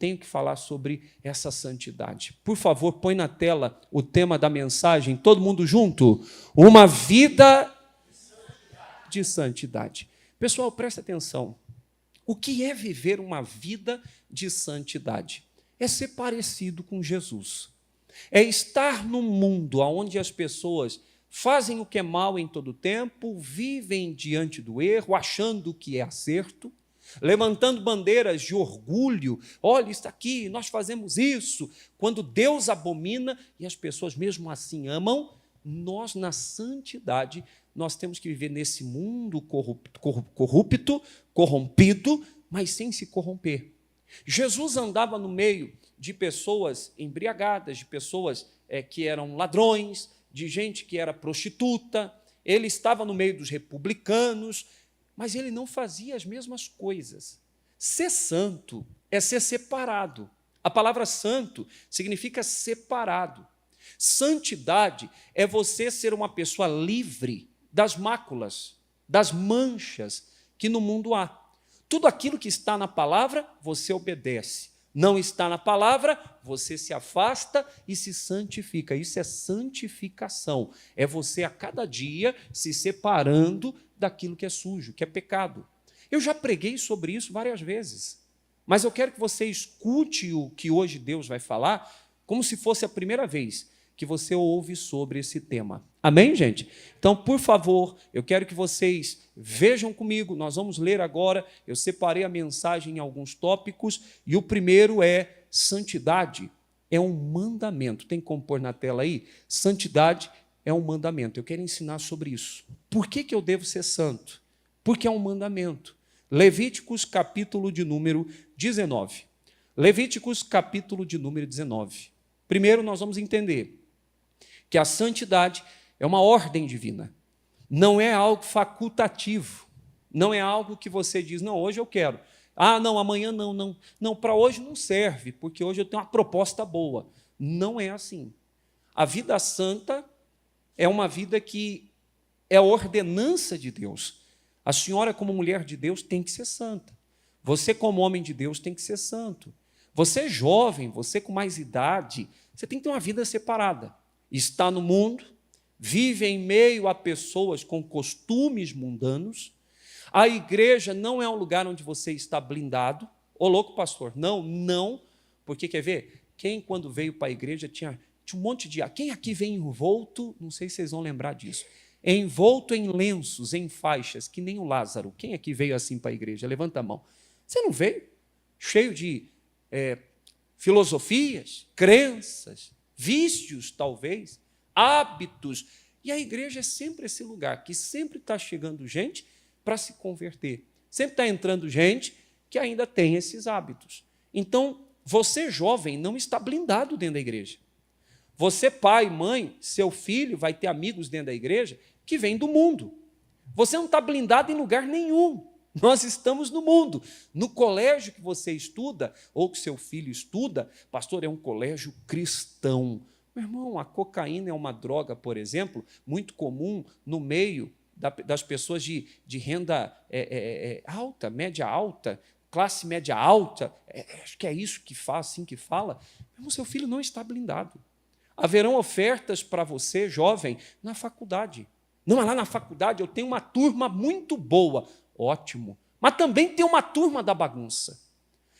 tenho que falar sobre essa santidade. Por favor, põe na tela o tema da mensagem, todo mundo junto. Uma vida de santidade. Pessoal, presta atenção. O que é viver uma vida de santidade? É ser parecido com Jesus. É estar num mundo onde as pessoas fazem o que é mal em todo o tempo, vivem diante do erro, achando que é acerto, levantando bandeiras de orgulho. Olha, está aqui, nós fazemos isso. Quando Deus abomina e as pessoas mesmo assim amam, nós, na santidade, nós temos que viver nesse mundo corrompido, mas sem se corromper. Jesus andava no meio de pessoas embriagadas, de pessoas que eram ladrões, de gente que era prostituta. Ele estava no meio dos republicanos, mas ele não fazia as mesmas coisas. Ser santo é ser separado. A palavra santo significa separado. Santidade é você ser uma pessoa livre das máculas, das manchas que no mundo há. Tudo aquilo que está na palavra, você obedece. Não está na palavra, você se afasta e se santifica. Isso é santificação. É você a cada dia se separando daquilo que é sujo, que é pecado. Eu já preguei sobre isso várias vezes, mas eu quero que você escute o que hoje Deus vai falar, como se fosse a primeira vez que você ouve sobre esse tema. Amém, gente? Então, por favor, eu quero que vocês vejam comigo, nós vamos ler agora, eu separei a mensagem em alguns tópicos, e o primeiro é santidade é um mandamento. Tem como pôr na tela aí? Santidade é um mandamento. Eu quero ensinar sobre isso. Por que eu devo ser santo? Porque é um mandamento. Levíticos, capítulo de número 19. Levíticos, capítulo de número 19. Primeiro, nós vamos entender que a santidade é uma ordem divina. Não é algo facultativo. Não é algo que você diz, não, hoje eu quero. Ah, não, amanhã não, não. Não, para hoje não serve, porque hoje eu tenho uma proposta boa. Não é assim. A vida santa é uma vida que é a ordenança de Deus. A senhora, como mulher de Deus, tem que ser santa. Você, como homem de Deus, tem que ser santo. Você é jovem, você com mais idade, você tem que ter uma vida separada. Está no mundo, vive em meio a pessoas com costumes mundanos. A igreja não é um lugar onde você está blindado. Ô, louco, pastor, não, porque, quer ver? Quem, quando veio para a igreja, tinha um monte de... Quem aqui vem envolto, não sei se vocês vão lembrar disso, envolto em lenços, em faixas, que nem o Lázaro. Quem aqui veio assim para a igreja? Levanta a mão. Você não veio? Cheio de filosofias, crenças, vícios, talvez, hábitos. E a igreja é sempre esse lugar que sempre está chegando gente para se converter. Sempre está entrando gente que ainda tem esses hábitos. Então, você, jovem, não está blindado dentro da igreja. Você, pai, mãe, seu filho vai ter amigos dentro da igreja que vêm do mundo. Você não está blindado em lugar nenhum. Nós estamos no mundo. No colégio que você estuda, ou que seu filho estuda, pastor, é um colégio cristão. Meu irmão, a cocaína é uma droga, por exemplo, muito comum no meio das pessoas de renda alta, média alta, classe média alta. Acho que é isso que faz, assim que fala. Meu irmão, seu filho não está blindado. Haverão ofertas para você, jovem, na faculdade. Não, lá na faculdade eu tenho uma turma muito boa. Ótimo. Mas também tem uma turma da bagunça.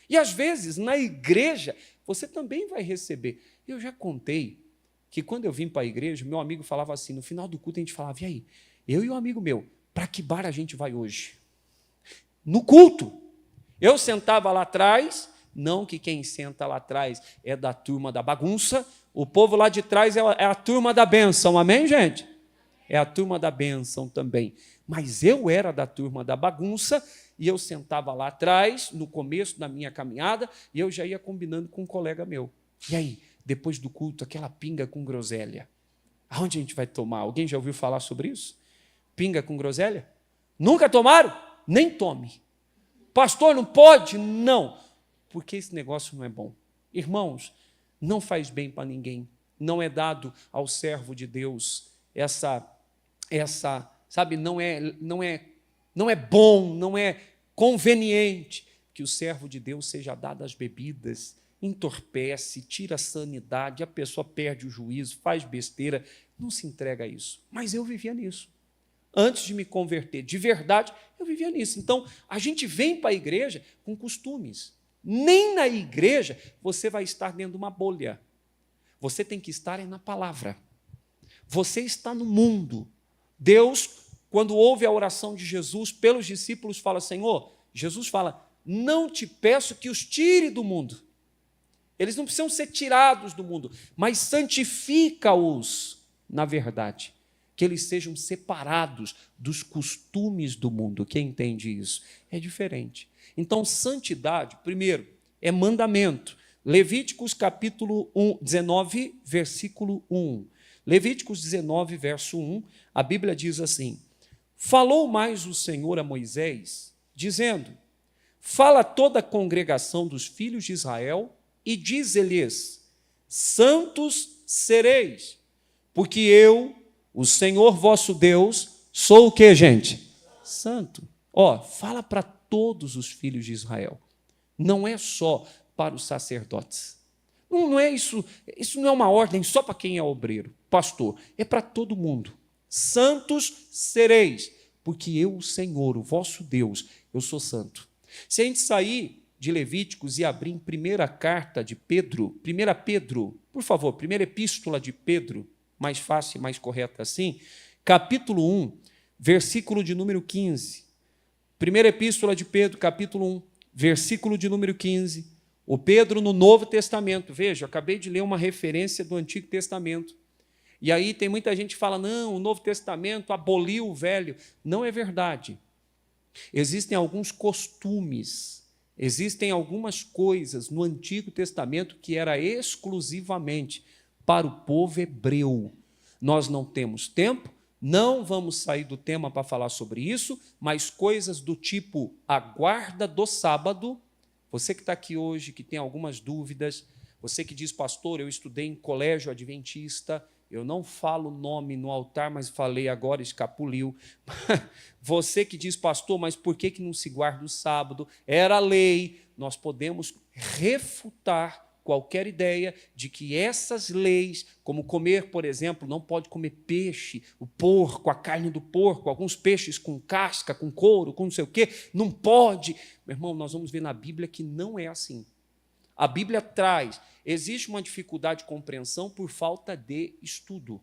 E, às vezes, na igreja, você também vai receber. Eu já contei que, quando eu vim para a igreja, meu amigo falava assim, no final do culto, a gente falava, e aí, eu e um amigo meu, para que bar a gente vai hoje? No culto. Eu sentava lá atrás, não que quem senta lá atrás é da turma da bagunça, o povo lá de trás é a turma da bênção, amém, gente? É a turma da bênção também. Mas eu era da turma da bagunça e eu sentava lá atrás, no começo da minha caminhada, e eu já ia combinando com um colega meu. E aí, depois do culto, aquela pinga com groselha. Aonde a gente vai tomar? Alguém já ouviu falar sobre isso? Pinga com groselha? Nunca tomaram? Nem tome. Pastor, não pode? Não. Porque esse negócio não é bom. Irmãos, não faz bem para ninguém. Não é dado ao servo de Deus essa sabe, não é bom, não é conveniente. que o servo de Deus seja dado às bebidas, entorpece, tira a sanidade, a pessoa perde o juízo, faz besteira, não se entrega a isso. Mas eu vivia nisso. Antes de me converter de verdade, eu vivia nisso. Então, a gente vem para a igreja com costumes. Nem na igreja você vai estar dentro de uma bolha. Você tem que estar na palavra. Você está no mundo. Deus, quando ouve a oração de Jesus pelos discípulos, fala: Senhor, Jesus fala, não te peço que os tire do mundo. Eles não precisam ser tirados do mundo, mas santifica-os na verdade. Que eles sejam separados dos costumes do mundo. Quem entende isso? É diferente. Então, santidade, primeiro, é mandamento. Levíticos capítulo 19, versículo 1. Levíticos 19, verso 1, a Bíblia diz assim: falou mais o Senhor a Moisés, dizendo: fala a toda a congregação dos filhos de Israel e dize-lhes: santos sereis, porque eu, o Senhor vosso Deus, sou o que, gente? Santo. Fala para todos os filhos de Israel. Não é só para os sacerdotes. Não é isso não é uma ordem só para quem é obreiro, pastor. É para todo mundo. Santos sereis, porque eu, o Senhor, o vosso Deus, eu sou santo. Se a gente sair de Levíticos e abrir em primeira carta de Pedro, 1 Pedro, por favor, primeira epístola de Pedro, mais fácil e mais correta assim, capítulo 1, versículo de número 15. Primeira epístola de Pedro, capítulo 1, versículo de número 15. O Pedro no Novo Testamento. Veja, eu acabei de ler uma referência do Antigo Testamento. E aí tem muita gente que fala, não, o Novo Testamento aboliu o Velho. Não é verdade. Existem alguns costumes, existem algumas coisas no Antigo Testamento que era exclusivamente para o povo hebreu. Nós não temos tempo, não vamos sair do tema para falar sobre isso, mas coisas do tipo a guarda do sábado. Você que está aqui hoje, que tem algumas dúvidas, você que diz, pastor, eu estudei em colégio adventista, eu não falo nome no altar, mas falei agora, escapuliu. Você que diz, pastor, mas por que não se guarda o sábado? Era lei. Nós podemos refutar qualquer ideia de que essas leis, como comer, por exemplo, não pode comer peixe, o porco, a carne do porco, alguns peixes com casca, com couro, com não sei o quê, não pode. Meu irmão, nós vamos ver na Bíblia que não é assim. A Bíblia traz, existe uma dificuldade de compreensão por falta de estudo.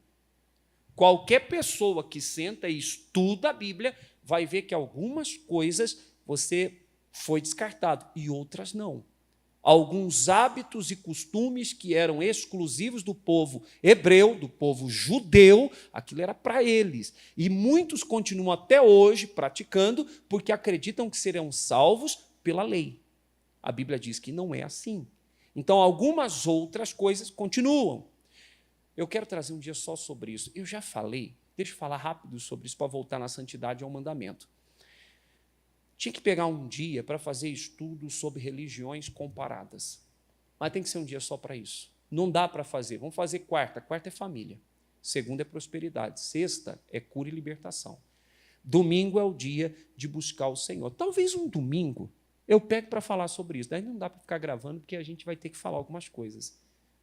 Qualquer pessoa que senta e estuda a Bíblia vai ver que algumas coisas você foi descartado e outras não. Alguns hábitos e costumes que eram exclusivos do povo hebreu, do povo judeu, aquilo era para eles. E muitos continuam até hoje praticando porque acreditam que serão salvos pela lei. A Bíblia diz que não é assim. Então, algumas outras coisas continuam. Eu quero trazer um dia só sobre isso. Eu já falei, deixa eu falar rápido sobre isso para voltar na santidade ao mandamento. Tinha que pegar um dia para fazer estudos sobre religiões comparadas. Mas tem que ser um dia só para isso. Não dá para fazer. Vamos fazer quarta. Quarta é família. Segunda é prosperidade. Sexta é cura e libertação. Domingo é o dia de buscar o Senhor. Talvez um domingo eu pegue para falar sobre isso. Daí não dá para ficar gravando, porque a gente vai ter que falar algumas coisas.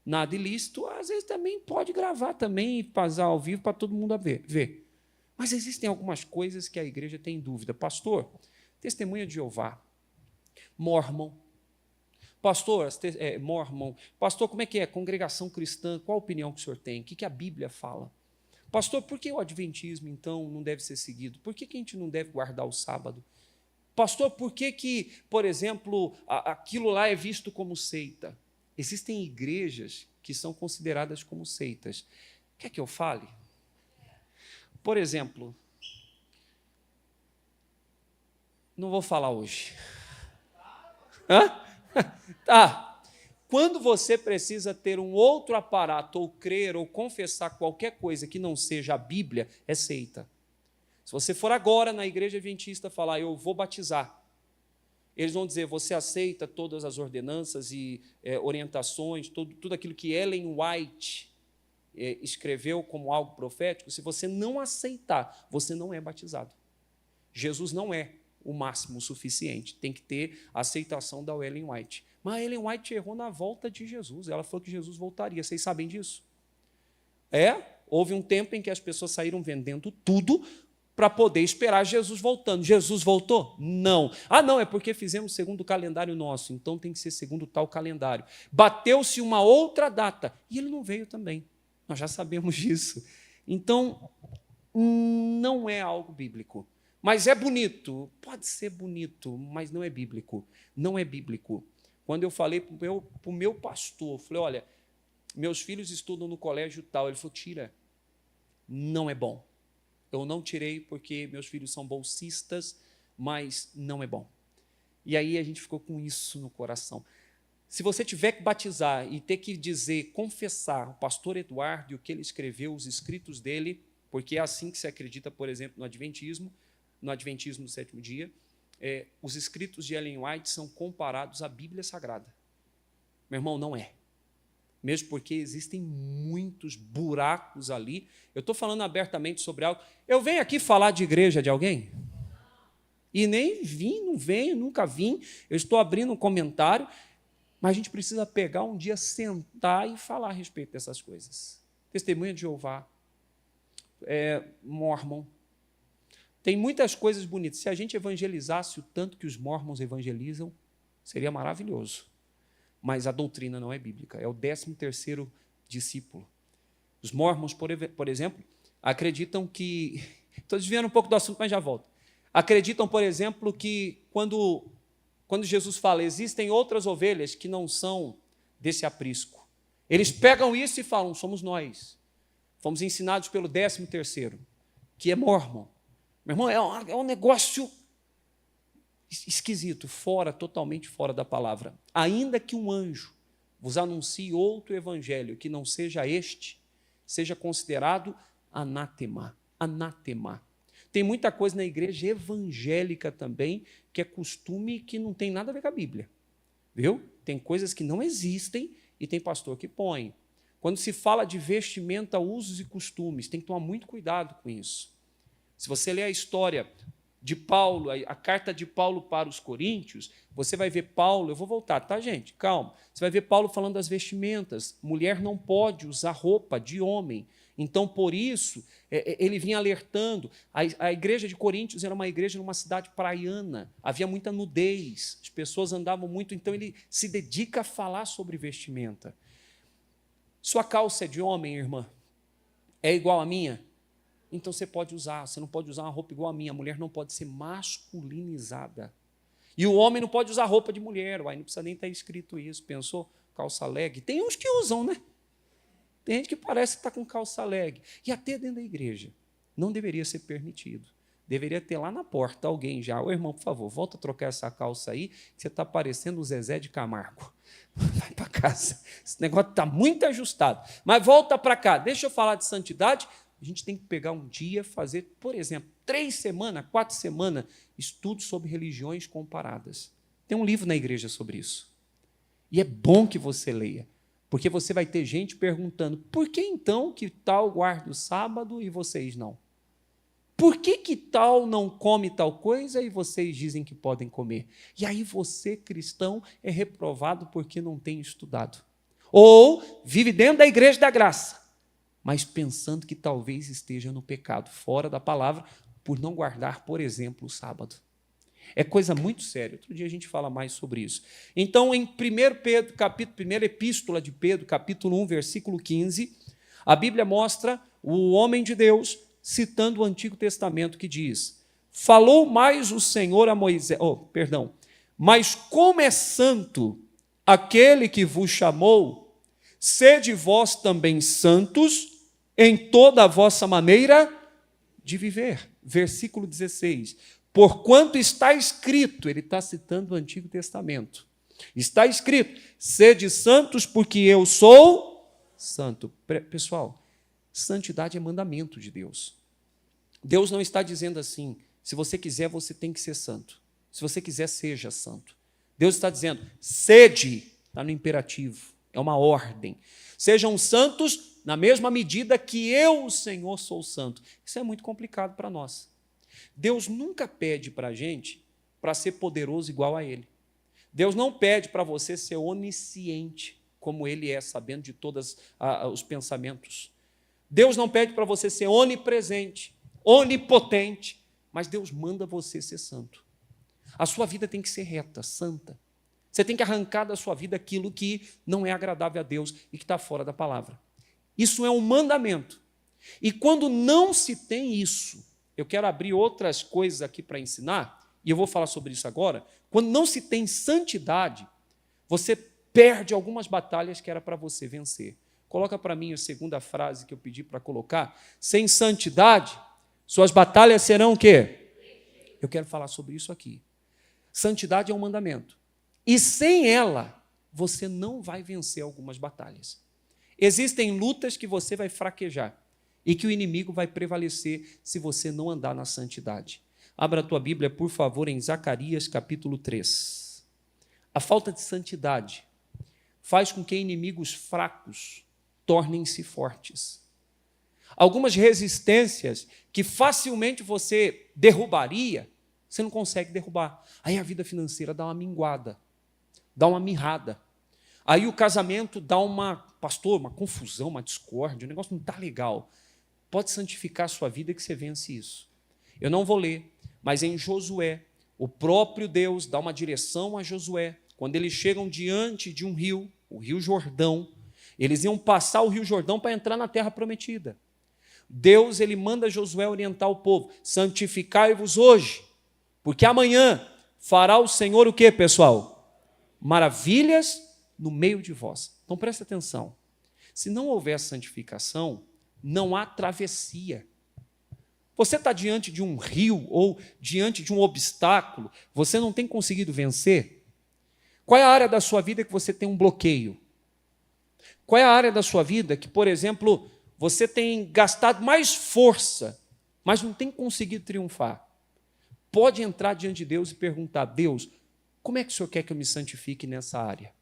Nada ilícito, às vezes também pode gravar também e fazer ao vivo para todo mundo ver. Mas existem algumas coisas que a igreja tem dúvida. Pastor, Testemunha de Jeová, Mormon, pastor, Mormon, pastor, como é que é? Congregação cristã, qual a opinião que o senhor tem? O que a Bíblia fala? Pastor, por que o adventismo, então, não deve ser seguido? Por que a gente não deve guardar o sábado? Pastor, por que, por exemplo, aquilo lá é visto como seita? Existem igrejas que são consideradas como seitas. Quer que eu fale? Por exemplo, não vou falar hoje. Hã? Tá. Quando você precisa ter um outro aparato, ou crer, ou confessar qualquer coisa que não seja a Bíblia, é seita. Se você for agora na igreja adventista falar, eu vou batizar, eles vão dizer, você aceita todas as ordenanças e orientações, tudo aquilo que Ellen White escreveu como algo profético? Se você não aceitar, você não é batizado. Jesus não é o máximo, o suficiente. Tem que ter a aceitação da Ellen White. Mas a Ellen White errou na volta de Jesus. Ela falou que Jesus voltaria. Vocês sabem disso? Houve um tempo em que as pessoas saíram vendendo tudo para poder esperar Jesus voltando. Jesus voltou? Não. Não, é porque fizemos segundo o calendário nosso, então tem que ser segundo tal calendário. Bateu-se uma outra data, e ele não veio também. Nós já sabemos disso. Então, não é algo bíblico. Mas é bonito, pode ser bonito, mas não é bíblico. Não é bíblico. Quando eu falei para o meu pastor, eu falei, olha, meus filhos estudam no colégio tal. Ele falou, tira. Não é bom. Eu não tirei porque meus filhos são bolsistas, mas não é bom. E aí a gente ficou com isso no coração. Se você tiver que batizar e ter que dizer, confessar o pastor Eduardo e o que ele escreveu, os escritos dele, porque é assim que se acredita, por exemplo, no Adventismo do sétimo dia, os escritos de Ellen White são comparados à Bíblia Sagrada. Meu irmão, não é. Mesmo porque existem muitos buracos ali. Eu estou falando abertamente sobre algo. Eu venho aqui falar de igreja de alguém? E nem vim, não venho, nunca vim. Eu estou abrindo um comentário, mas a gente precisa pegar um dia, sentar e falar a respeito dessas coisas. Testemunha de Jeová, Mormon. Tem muitas coisas bonitas. Se a gente evangelizasse o tanto que os Mormons evangelizam, seria maravilhoso. Mas a doutrina não é bíblica, é o 13º discípulo. Os Mormons, por exemplo, acreditam que... Estou desviando um pouco do assunto, mas já volto. Acreditam, por exemplo, que quando Jesus fala, existem outras ovelhas que não são desse aprisco. Eles pegam isso e falam, somos nós. Fomos ensinados pelo 13º, que é Mormon. Meu irmão, é um negócio esquisito, totalmente fora da palavra. Ainda que um anjo vos anuncie outro evangelho que não seja este, seja considerado anátema. Anátema. Tem muita coisa na igreja evangélica também que é costume que não tem nada a ver com a Bíblia. Viu? Tem coisas que não existem e tem pastor que põe. Quando se fala de vestimenta, usos e costumes, tem que tomar muito cuidado com isso. Se você ler a história de Paulo, a carta de Paulo para os Coríntios, você vai ver Paulo, eu vou voltar, tá, gente? Calma. Você vai ver Paulo falando das vestimentas. Mulher não pode usar roupa de homem. Então, por isso, ele vinha alertando. A igreja de Coríntios era uma igreja numa cidade praiana, havia muita nudez, as pessoas andavam muito, então ele se dedica a falar sobre vestimenta. Sua calça é de homem, irmã? É igual à minha? Então você pode usar, você não pode usar uma roupa igual a minha. A mulher não pode ser masculinizada. E o homem não pode usar roupa de mulher. Uai, não precisa nem estar escrito isso. Pensou? Calça leg. Tem uns que usam, né? Tem gente que parece que está com calça leg. E até dentro da igreja. Não deveria ser permitido. Deveria ter lá na porta alguém já. Ô, irmão, por favor, volta a trocar essa calça aí, que você está parecendo o Zezé de Camargo. Vai para casa. Esse negócio está muito ajustado. Mas volta para cá. Deixa eu falar de santidade. A gente tem que pegar um dia, fazer, por exemplo, 3 semanas, 4 semanas, estudos sobre religiões comparadas. Tem um livro na igreja sobre isso. E é bom que você leia, porque você vai ter gente perguntando, por que então que tal guarda o sábado e vocês não? Por que tal não come tal coisa e vocês dizem que podem comer? E aí você, cristão, é reprovado porque não tem estudado. Ou vive dentro da igreja da graça, mas pensando que talvez esteja no pecado, fora da palavra, por não guardar, por exemplo, o sábado. É coisa muito séria. Outro dia a gente fala mais sobre isso. Então, em 1 Pedro, primeira epístola de Pedro, capítulo 1, versículo 15, a Bíblia mostra o homem de Deus citando o Antigo Testamento que diz, falou mais o Senhor a Moisés, mas como é santo aquele que vos chamou, sede vós também santos em toda a vossa maneira de viver. Versículo 16. Porquanto está escrito, ele está citando o Antigo Testamento, está escrito, sede santos porque eu sou santo. Pessoal, santidade é mandamento de Deus. Deus não está dizendo assim, se você quiser, você tem que ser santo. Se você quiser, seja santo. Deus está dizendo, sede, está no imperativo, é uma ordem. Sejam santos na mesma medida que eu, o Senhor, sou santo. Isso é muito complicado para nós. Deus nunca pede para a gente para ser poderoso igual a Ele. Deus não pede para você ser onisciente, como Ele é, sabendo de todos os pensamentos. Deus não pede para você ser onipresente, onipotente, mas Deus manda você ser santo. A sua vida tem que ser reta, santa. Você tem que arrancar da sua vida aquilo que não é agradável a Deus e que está fora da palavra. Isso é um mandamento. E quando não se tem isso, eu quero abrir outras coisas aqui para ensinar, e eu vou falar sobre isso agora. Quando não se tem santidade, você perde algumas batalhas que era para você vencer. Coloca para mim a segunda frase que eu pedi para colocar. Sem santidade, suas batalhas serão o quê? Eu quero falar sobre isso aqui. Santidade é um mandamento. E sem ela, você não vai vencer algumas batalhas. Existem lutas que você vai fraquejar e que o inimigo vai prevalecer se você não andar na santidade. Abra a tua Bíblia, por favor, em Zacarias, capítulo 3. A falta de santidade faz com que inimigos fracos tornem-se fortes. Algumas resistências que facilmente você derrubaria, você não consegue derrubar. Aí a vida financeira dá uma minguada, dá uma mirrada. Aí o casamento dá uma confusão, uma discórdia, o negócio não está legal. Pode santificar a sua vida que você vence isso. Eu não vou ler, mas em Josué, o próprio Deus dá uma direção a Josué. Quando eles chegam diante de um rio, o Rio Jordão, eles iam passar o Rio Jordão para entrar na terra prometida. Deus, ele manda Josué orientar o povo: santificai-vos hoje, porque amanhã fará o Senhor o quê, pessoal? Maravilhas no meio de vós. Então presta atenção. Se não houver santificação, não há travessia. Você está diante de um rio ou diante de um obstáculo, você não tem conseguido vencer? Qual é a área da sua vida que você tem um bloqueio? Qual é a área da sua vida que, por exemplo, você tem gastado mais força, mas não tem conseguido triunfar? Pode entrar diante de Deus e perguntar: Deus, como é que o Senhor quer que eu me santifique nessa área?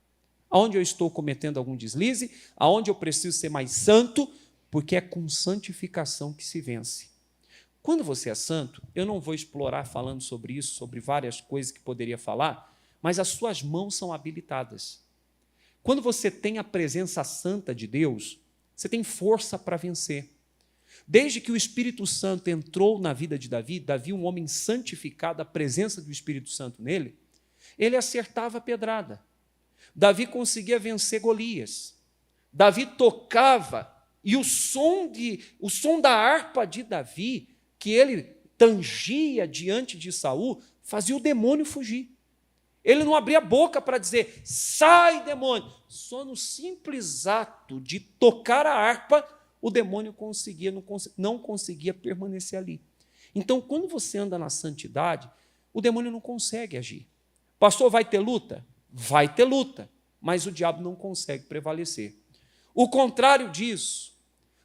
Aonde eu estou cometendo algum deslize? Aonde eu preciso ser mais santo? Porque é com santificação que se vence. Quando você é santo, eu não vou explorar falando sobre isso, sobre várias coisas que poderia falar, mas as suas mãos são habilitadas. Quando você tem a presença santa de Deus, você tem força para vencer. Desde que o Espírito Santo entrou na vida de Davi, Davi, um homem santificado, a presença do Espírito Santo nele, ele acertava a pedrada. Davi conseguia vencer Golias. Davi tocava, e o som da harpa de Davi, que ele tangia diante de Saul, fazia o demônio fugir. Ele não abria a boca para dizer: sai, demônio. Só no simples ato de tocar a harpa, o demônio não conseguia permanecer ali. Então, quando você anda na santidade, o demônio não consegue agir. Pastor, vai ter luta? Vai ter luta, mas o diabo não consegue prevalecer. O contrário disso,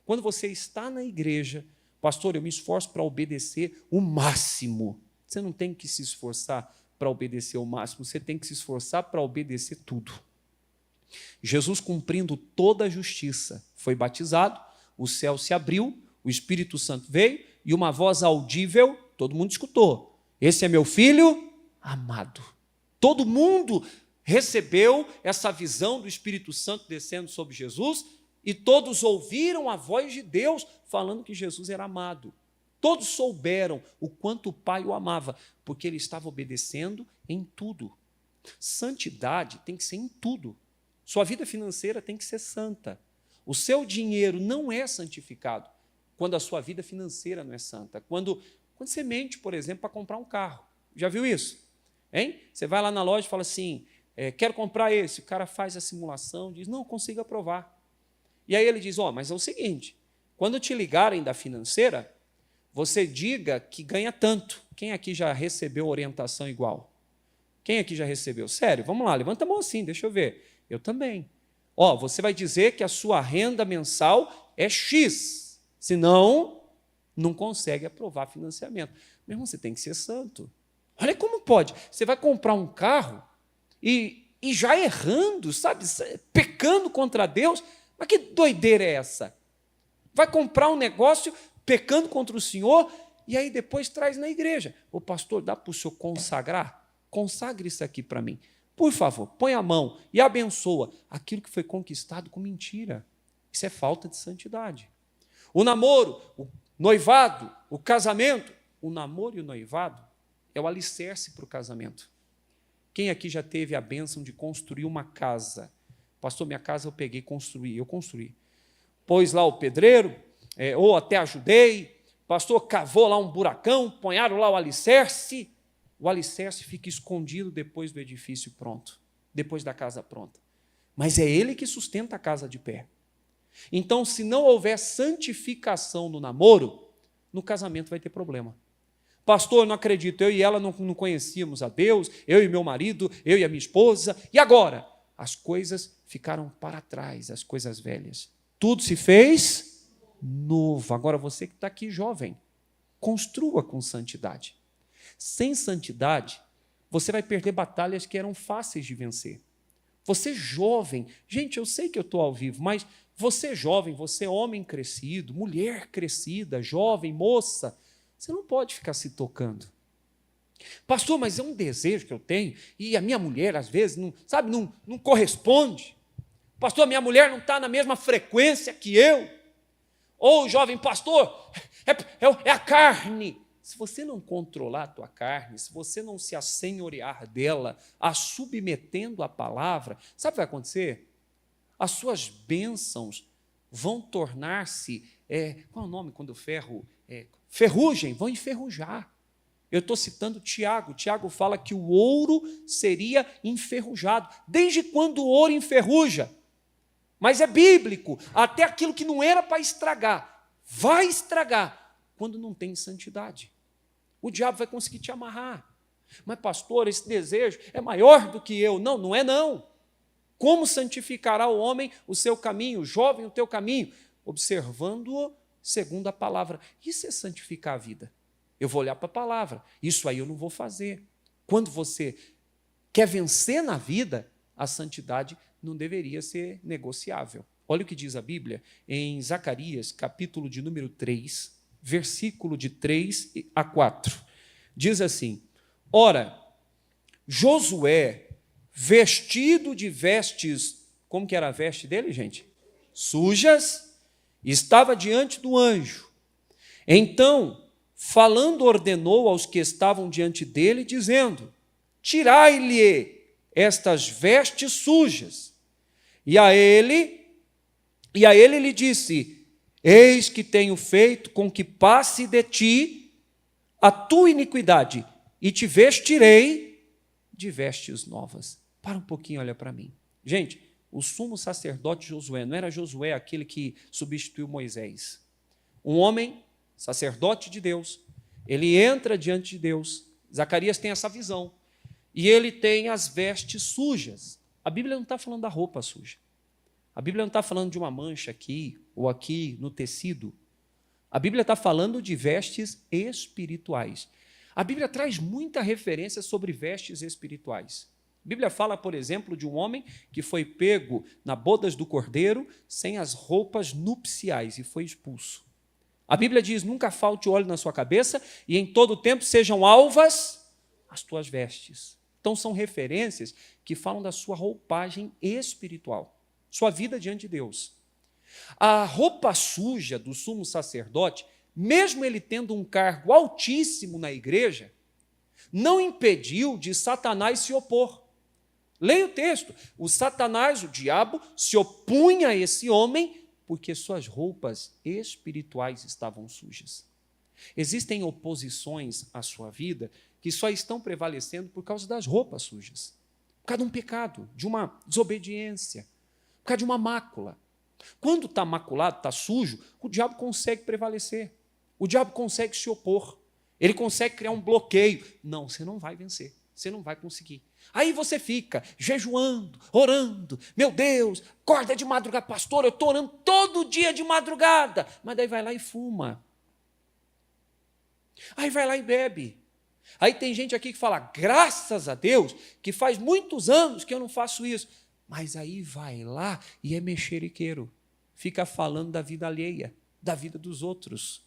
quando você está na igreja, pastor, eu me esforço para obedecer o máximo. Você não tem que se esforçar para obedecer o máximo, você tem que se esforçar para obedecer tudo. Jesus, cumprindo toda a justiça, foi batizado, o céu se abriu, o Espírito Santo veio e uma voz audível, todo mundo escutou: esse é meu filho amado. Todo mundo recebeu essa visão do Espírito Santo descendo sobre Jesus e todos ouviram a voz de Deus falando que Jesus era amado. Todos souberam o quanto o Pai o amava, porque ele estava obedecendo em tudo. Santidade tem que ser em tudo. Sua vida financeira tem que ser santa. O seu dinheiro não é santificado quando a sua vida financeira não é santa. Quando você mente, por exemplo, para comprar um carro. Já viu isso? Hein? Você vai lá na loja e fala assim: quero comprar esse. O cara faz a simulação, diz: não, consigo aprovar. E aí ele diz: mas é o seguinte, quando te ligarem da financeira, você diga que ganha tanto. Quem aqui já recebeu orientação igual? Quem aqui já recebeu? Sério, vamos lá, levanta a mão assim, deixa eu ver. Eu também. Você vai dizer que a sua renda mensal é X, senão não consegue aprovar financiamento. Meu irmão, você tem que ser santo. Olha como pode. Você vai comprar um carro e já errando, sabe, pecando contra Deus. Mas que doideira é essa? Vai comprar um negócio pecando contra o Senhor e aí depois traz na igreja. Pastor, dá para o senhor consagrar? consagre isso aqui para mim. Por favor, põe a mão e abençoa aquilo que foi conquistado com mentira. Isso é falta de santidade. O namoro, o noivado, o casamento, o namoro e o noivado é o alicerce para o casamento. Quem aqui já teve a bênção de construir uma casa? Pastor, minha casa eu peguei e eu construí. Pôs lá o pedreiro, ou até ajudei, pastor cavou lá um buracão, ponharam lá o alicerce fica escondido depois do edifício pronto, depois da casa pronta. Mas é ele que sustenta a casa de pé. Então, se não houver santificação no namoro, no casamento vai ter problema. Pastor, não acredito, eu e ela não conhecíamos a Deus, eu e meu marido, eu e a minha esposa, e agora? As coisas ficaram para trás, as coisas velhas. Tudo se fez novo. Agora você que está aqui jovem, construa com santidade. Sem santidade, você vai perder batalhas que eram fáceis de vencer. Você jovem, gente, eu sei que eu estou ao vivo, mas você jovem, você homem crescido, mulher crescida, jovem, moça, você não pode ficar se tocando. Pastor, mas é um desejo que eu tenho, e a minha mulher, às vezes, não corresponde. Pastor, minha mulher não está na mesma frequência que eu. Ou, jovem pastor, é a carne. Se você não controlar a tua carne, se você não se assenhorear dela, a submetendo à palavra, sabe o que vai acontecer? As suas bênçãos vão tornar-se, qual é o nome quando o ferro? Ferrugem, vão enferrujar. Eu estou citando Tiago. Tiago fala que o ouro seria enferrujado. Desde quando o ouro enferruja? Mas é bíblico. Até aquilo que não era para estragar, vai estragar quando não tem santidade. O diabo vai conseguir te amarrar. Mas, pastor, esse desejo é maior do que eu. Não, não é não. Como santificará o homem o seu caminho, o jovem o teu caminho? Observando-o segundo a palavra. Isso é santificar a vida. Eu vou olhar para a palavra. Isso aí eu não vou fazer. Quando você quer vencer na vida, a santidade não deveria ser negociável. Olha o que diz a Bíblia em Zacarias, capítulo de número 3, versículo de 3 a 4. Diz assim: ora, Josué, vestido de vestes, como que era a veste dele, gente? Sujas, estava diante do anjo. Então, falando, ordenou aos que estavam diante dele, dizendo: tirai-lhe estas vestes sujas. E a ele lhe disse: eis que tenho feito com que passe de ti a tua iniquidade, e te vestirei de vestes novas. Para um pouquinho, olha para mim. Gente, o sumo sacerdote Josué, não era Josué aquele que substituiu Moisés. Um homem, sacerdote de Deus, ele entra diante de Deus. Zacarias tem essa visão. E ele tem as vestes sujas. A Bíblia não está falando da roupa suja. A Bíblia não está falando de uma mancha aqui ou aqui no tecido. A Bíblia está falando de vestes espirituais. A Bíblia traz muita referência sobre vestes espirituais. A Bíblia fala, por exemplo, de um homem que foi pego na bodas do cordeiro sem as roupas nupciais e foi expulso. A Bíblia diz: nunca falte óleo na sua cabeça e em todo o tempo sejam alvas as tuas vestes. Então, são referências que falam da sua roupagem espiritual, sua vida diante de Deus. A roupa suja do sumo sacerdote, mesmo ele tendo um cargo altíssimo na igreja, não impediu de Satanás se opor. Leia o texto. O Satanás, o diabo, se opunha a esse homem porque suas roupas espirituais estavam sujas. Existem oposições à sua vida que só estão prevalecendo por causa das roupas sujas, por causa de um pecado, de uma desobediência, por causa de uma mácula. Quando está maculado, está sujo, o diabo consegue prevalecer, o diabo consegue se opor, ele consegue criar um bloqueio. Não, você não vai vencer, você não vai conseguir. Aí você fica jejuando, orando, meu Deus, acorda de madrugada, pastor, eu estou orando todo dia de madrugada, mas daí vai lá e fuma. Aí vai lá e bebe. Aí tem gente aqui que fala: graças a Deus, que faz muitos anos que eu não faço isso. Mas aí vai lá e é mexeriqueiro. Fica falando da vida alheia, da vida dos outros.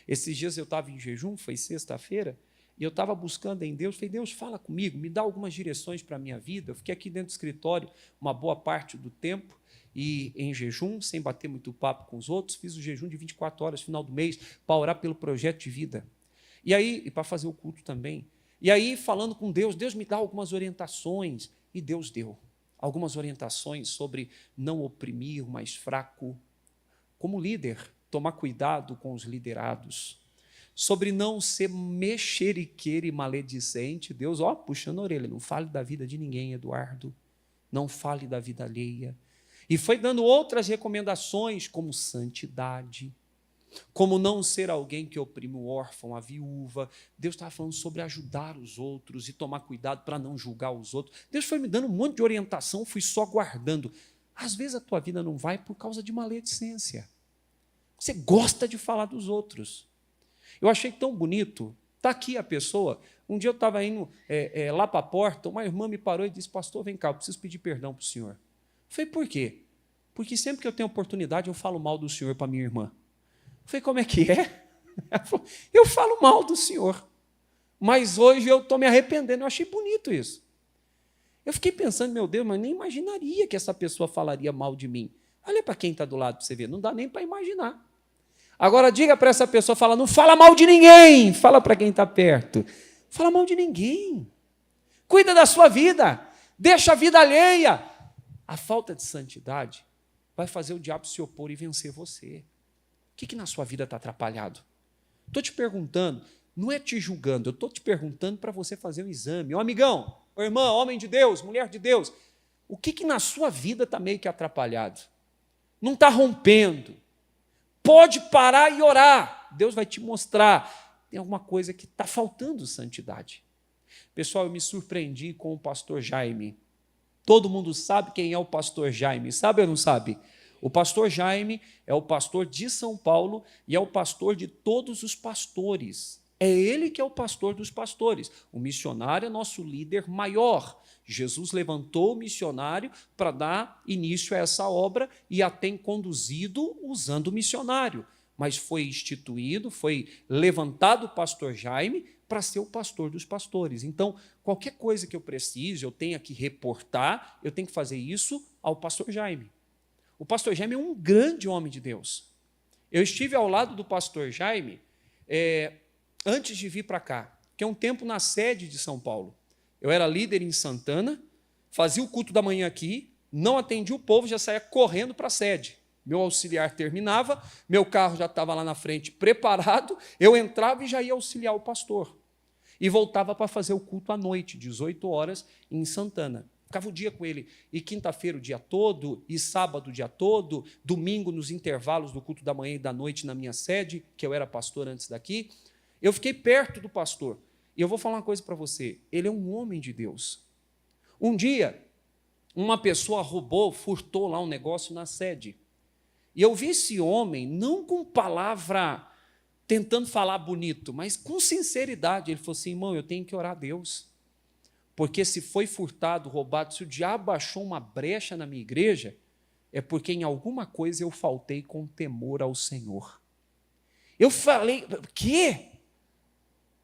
Esses dias eu estava em jejum, foi sexta-feira, E eu estava buscando em Deus, falei, Deus, fala comigo, me dá algumas direções para a minha vida. Eu fiquei aqui dentro do escritório uma boa parte do tempo, e em jejum, sem bater muito papo com os outros, fiz o jejum de 24 horas, final do mês, para orar pelo projeto de vida. E aí, e para fazer o culto também. E aí, falando com Deus, Deus me dá algumas orientações, e Deus deu algumas orientações sobre não oprimir o mais fraco. Como líder, tomar cuidado com os liderados. Sobre não ser mexeriqueiro e maledicente. Deus, puxando a orelha, não fale da vida de ninguém, Eduardo. Não fale da vida alheia. E foi dando outras recomendações, como santidade, como não ser alguém que oprime o órfão, a viúva. Deus estava falando sobre ajudar os outros e tomar cuidado para não julgar os outros. Deus foi me dando um monte de orientação, fui só guardando. Às vezes a tua vida não vai por causa de maledicência. Você gosta de falar dos outros. Eu achei tão bonito. Está aqui a pessoa. Um dia eu estava indo lá para a porta, uma irmã me parou e disse, pastor, vem cá, eu preciso pedir perdão para o senhor. Eu falei, por quê? Porque sempre que eu tenho oportunidade, eu falo mal do senhor para minha irmã. Eu falei, como é que é? Ela falou, eu falo mal do senhor, mas hoje eu estou me arrependendo. Eu achei bonito isso. Eu fiquei pensando, meu Deus, mas nem imaginaria que essa pessoa falaria mal de mim. Olha para quem está do lado para você ver, não dá nem para imaginar. Agora diga para essa pessoa, fala, não fala mal de ninguém. Fala para quem está perto. Fala mal de ninguém. Cuida da sua vida. Deixa a vida alheia. A falta de santidade vai fazer o diabo se opor e vencer você. O que na sua vida está atrapalhado? Estou te perguntando, não é te julgando, eu estou te perguntando para você fazer um exame. Ô amigão, ô irmã, homem de Deus, mulher de Deus, o que na sua vida está meio que atrapalhado? Não está rompendo. Pode parar e orar. Deus vai te mostrar. Tem alguma coisa que está faltando santidade. Pessoal, eu me surpreendi com o pastor Jaime. Todo mundo sabe quem é o pastor Jaime, sabe ou não sabe? O pastor Jaime é o pastor de São Paulo e é o pastor de todos os pastores. É ele que é o pastor dos pastores. O missionário é nosso líder maior. Jesus levantou o missionário para dar início a essa obra e a tem conduzido usando o missionário. Mas foi instituído, foi levantado o pastor Jaime para ser o pastor dos pastores. Então, qualquer coisa que eu precise, eu tenha que reportar, eu tenho que fazer isso ao pastor Jaime. O pastor Jaime é um grande homem de Deus. Eu estive ao lado do pastor Jaime antes de vir para cá, que é um tempo na sede de São Paulo. Eu era líder em Santana, fazia o culto da manhã aqui, não atendia o povo, já saía correndo para a sede. Meu auxiliar terminava, meu carro já estava lá na frente preparado, eu entrava e já ia auxiliar o pastor. E voltava para fazer o culto à noite, 18 horas, em Santana. Ficava o dia com ele, e quinta-feira o dia todo, e sábado o dia todo, domingo nos intervalos do culto da manhã e da noite na minha sede, que eu era pastor antes daqui. Eu fiquei perto do pastor. E eu vou falar uma coisa para você, ele é um homem de Deus. Um dia, uma pessoa furtou lá um negócio na sede. E eu vi esse homem, não com palavra, tentando falar bonito, mas com sinceridade. Ele falou assim, irmão, eu tenho que orar a Deus. Porque se foi furtado, roubado, se o diabo achou uma brecha na minha igreja, é porque em alguma coisa eu faltei com temor ao Senhor. Eu falei, quê?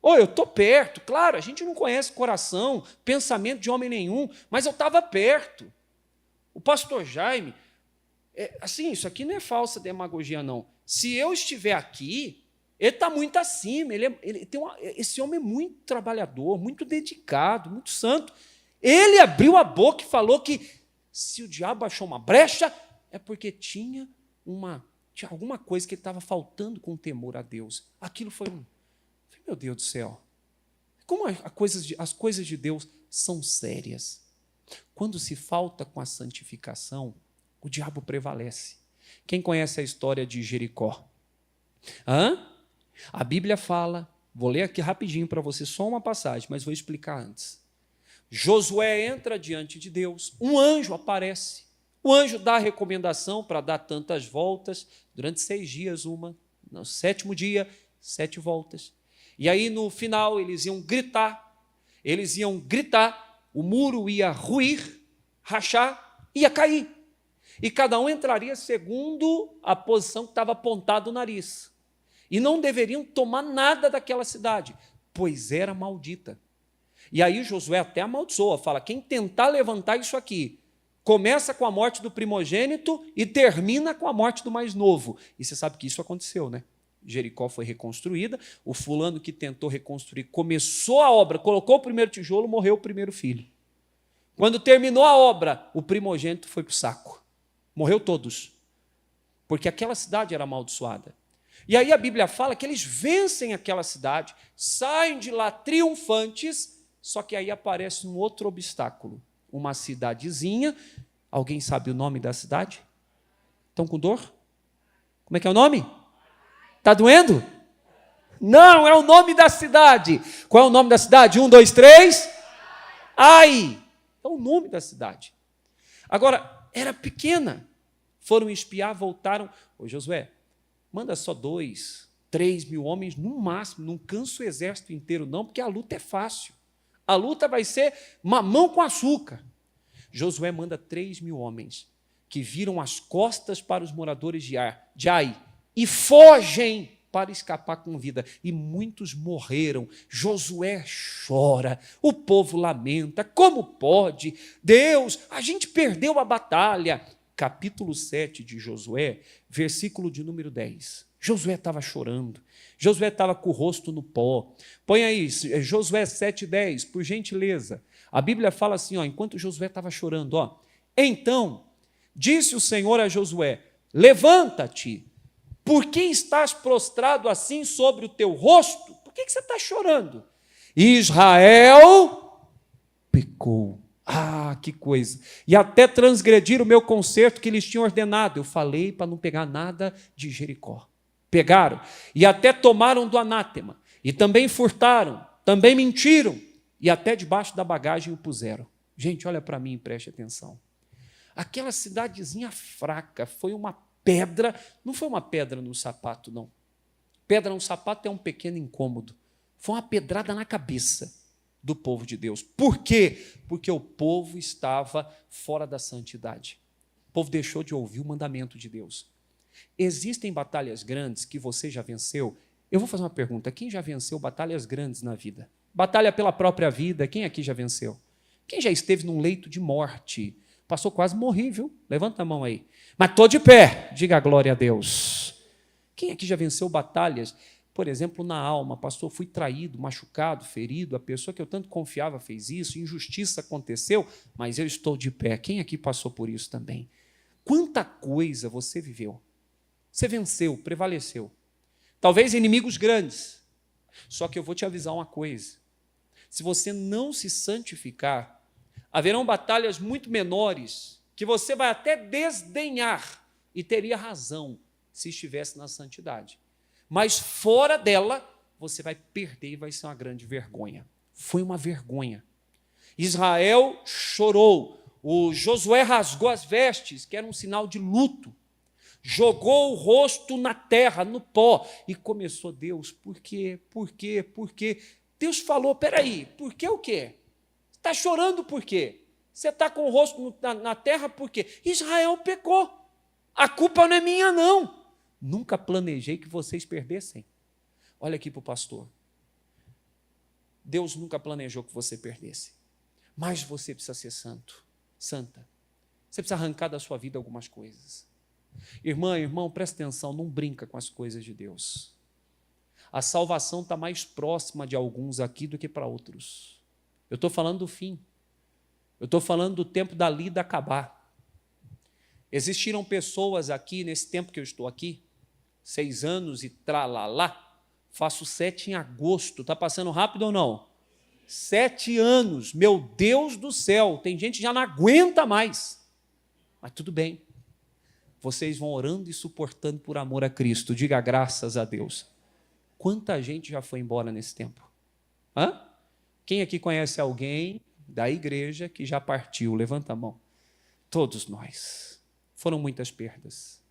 Eu estou perto, claro, a gente não conhece coração, pensamento de homem nenhum, mas eu estava perto. O pastor Jaime, assim, isso aqui não é falsa demagogia, não. Se eu estiver aqui, ele está muito acima, esse homem é muito trabalhador, muito dedicado, muito santo. Ele abriu a boca e falou que se o diabo achou uma brecha, é porque tinha alguma coisa que ele estava faltando com temor a Deus. Aquilo foi meu Deus do céu, como as coisas de Deus são sérias. Quando se falta com a santificação, o diabo prevalece. Quem conhece a história de Jericó? A Bíblia fala, vou ler aqui rapidinho para você, só uma passagem, mas vou explicar antes. Josué entra diante de Deus, um anjo aparece. O anjo dá a recomendação para dar tantas voltas, durante 6 dias no 7º dia, 7 voltas. E aí, no final, eles iam gritar, o muro ia ruir, rachar, ia cair. E cada um entraria segundo a posição que estava apontada o nariz. E não deveriam tomar nada daquela cidade. pois era maldita. E aí Josué até amaldiçoa, fala, quem tentar levantar isso aqui, começa com a morte do primogênito e termina com a morte do mais novo. E você sabe que isso aconteceu, né? Jericó foi reconstruída, o fulano que tentou reconstruir começou a obra, colocou o primeiro tijolo, morreu o primeiro filho. Quando terminou a obra, o primogênito foi para o saco. Morreu todos. Porque aquela cidade era amaldiçoada. E aí a Bíblia fala que eles vencem aquela cidade, saem de lá triunfantes, só que aí aparece um outro obstáculo. Uma cidadezinha. Alguém sabe o nome da cidade? Estão com dor? Como é que é o nome? Está doendo? Não, é o nome da cidade. Qual é o nome da cidade? 1, 2, 3. Ai! É o nome da cidade. Agora, era pequena. Foram espiar, voltaram. Ô Josué, manda só 2, 3 mil homens no máximo. Não cansa o exército inteiro, não, porque a luta é fácil. A luta vai ser mamão com açúcar. Josué manda 3 mil homens que viram as costas para os moradores de Ai e fogem para escapar com vida. E muitos morreram. Josué chora, o povo lamenta. Como pode? Deus, a gente perdeu a batalha. Capítulo 7 de Josué, versículo de número 10. Josué estava chorando. Josué estava com o rosto no pó. Põe aí, Josué 7,10, por gentileza. A Bíblia fala assim, ó, enquanto Josué estava chorando, ó. Então, disse o Senhor a Josué, levanta-te, por que estás prostrado assim sobre o teu rosto? Por que você está chorando? Israel pecou. Ah, que coisa. E até transgredir o meu concerto que lhes tinha ordenado. Eu falei para não pegar nada de Jericó. Pegaram. E até tomaram do anátema. E também furtaram. Também mentiram. E até debaixo da bagagem o puseram. Gente, olha para mim e preste atenção. Aquela cidadezinha fraca foi uma pedra, não foi uma pedra no sapato, não. Pedra no sapato é um pequeno incômodo. Foi uma pedrada na cabeça do povo de Deus. Por quê? Porque o povo estava fora da santidade. O povo deixou de ouvir o mandamento de Deus. Existem batalhas grandes que você já venceu? Eu vou fazer uma pergunta. Quem já venceu batalhas grandes na vida? Batalha pela própria vida, quem aqui já venceu? Quem já esteve num leito de morte? Passou quase a morrer, viu? Levanta a mão aí. Mas estou de pé, diga a glória a Deus. Quem aqui já venceu batalhas, por exemplo, na alma? Pastor, fui traído, machucado, ferido, a pessoa que eu tanto confiava fez isso, injustiça aconteceu, mas eu estou de pé. Quem aqui passou por isso também? Quanta coisa você viveu? Você venceu, prevaleceu. Talvez inimigos grandes. Só que eu vou te avisar uma coisa. Se você não se santificar, haverão batalhas muito menores que você vai até desdenhar e teria razão se estivesse na santidade. Mas fora dela, você vai perder e vai ser uma grande vergonha. Foi uma vergonha. Israel chorou. O Josué rasgou as vestes, que era um sinal de luto. Jogou o rosto na terra, no pó, e começou, Deus, por quê? Por quê? Por quê? Deus falou, peraí, por que o quê? Está chorando por quê? Você está com o rosto na terra por quê? Israel pecou. A culpa não é minha, não. Nunca planejei que vocês perdessem. Olha aqui para o pastor. Deus nunca planejou que você perdesse. Mas você precisa ser santo, santa. Você precisa arrancar da sua vida algumas coisas. Irmã, irmão, presta atenção, não brinca com as coisas de Deus. A salvação está mais próxima de alguns aqui do que para outros. Eu estou falando do fim. Eu estou falando do tempo da lida acabar. Existiram pessoas aqui, nesse tempo que eu estou aqui, 6 anos e tralalá, faço 7 em agosto. Está passando rápido ou não? 7 anos, meu Deus do céu, tem gente que já não aguenta mais. Mas tudo bem. Vocês vão orando e suportando por amor a Cristo. Diga graças a Deus. Quanta gente já foi embora nesse tempo? Hã? Quem aqui conhece alguém da igreja que já partiu? Levanta a mão. Todos nós. Foram muitas perdas.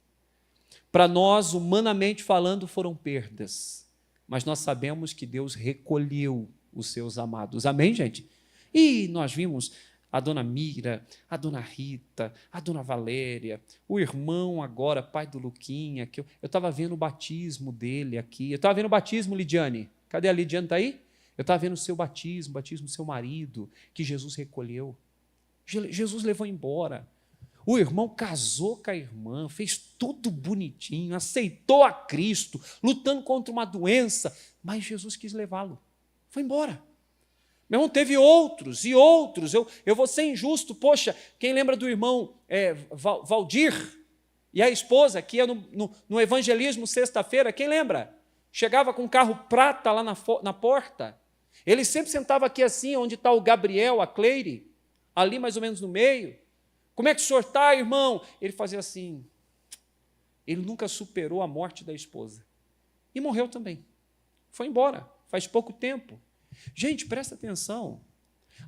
Para nós, humanamente falando, foram perdas. Mas nós sabemos que Deus recolheu os seus amados. Amém, gente? E nós vimos a dona Mira, a dona Rita, a dona Valéria, o irmão agora, pai do Luquinha, que eu estava vendo o batismo dele aqui. Eu estava vendo o batismo, Lidiane. Cadê a Lidiane? Está aí? Eu estava vendo o seu batismo, o batismo do seu marido, que Jesus recolheu. Jesus levou embora. O irmão casou com a irmã, fez tudo bonitinho, aceitou a Cristo, lutando contra uma doença, mas Jesus quis levá-lo. Foi embora. Meu irmão, teve outros e outros. Eu vou ser injusto. Poxa, quem lembra do irmão Valdir e a esposa, que ia no evangelismo sexta-feira, quem lembra? Chegava com um carro prata lá na porta. Ele sempre sentava aqui assim, onde está o Gabriel, a Cleire, ali mais ou menos no meio. Como é que o senhor está, irmão? Ele fazia assim. Ele nunca superou a morte da esposa. E morreu também. Foi embora, faz pouco tempo. Gente, presta atenção.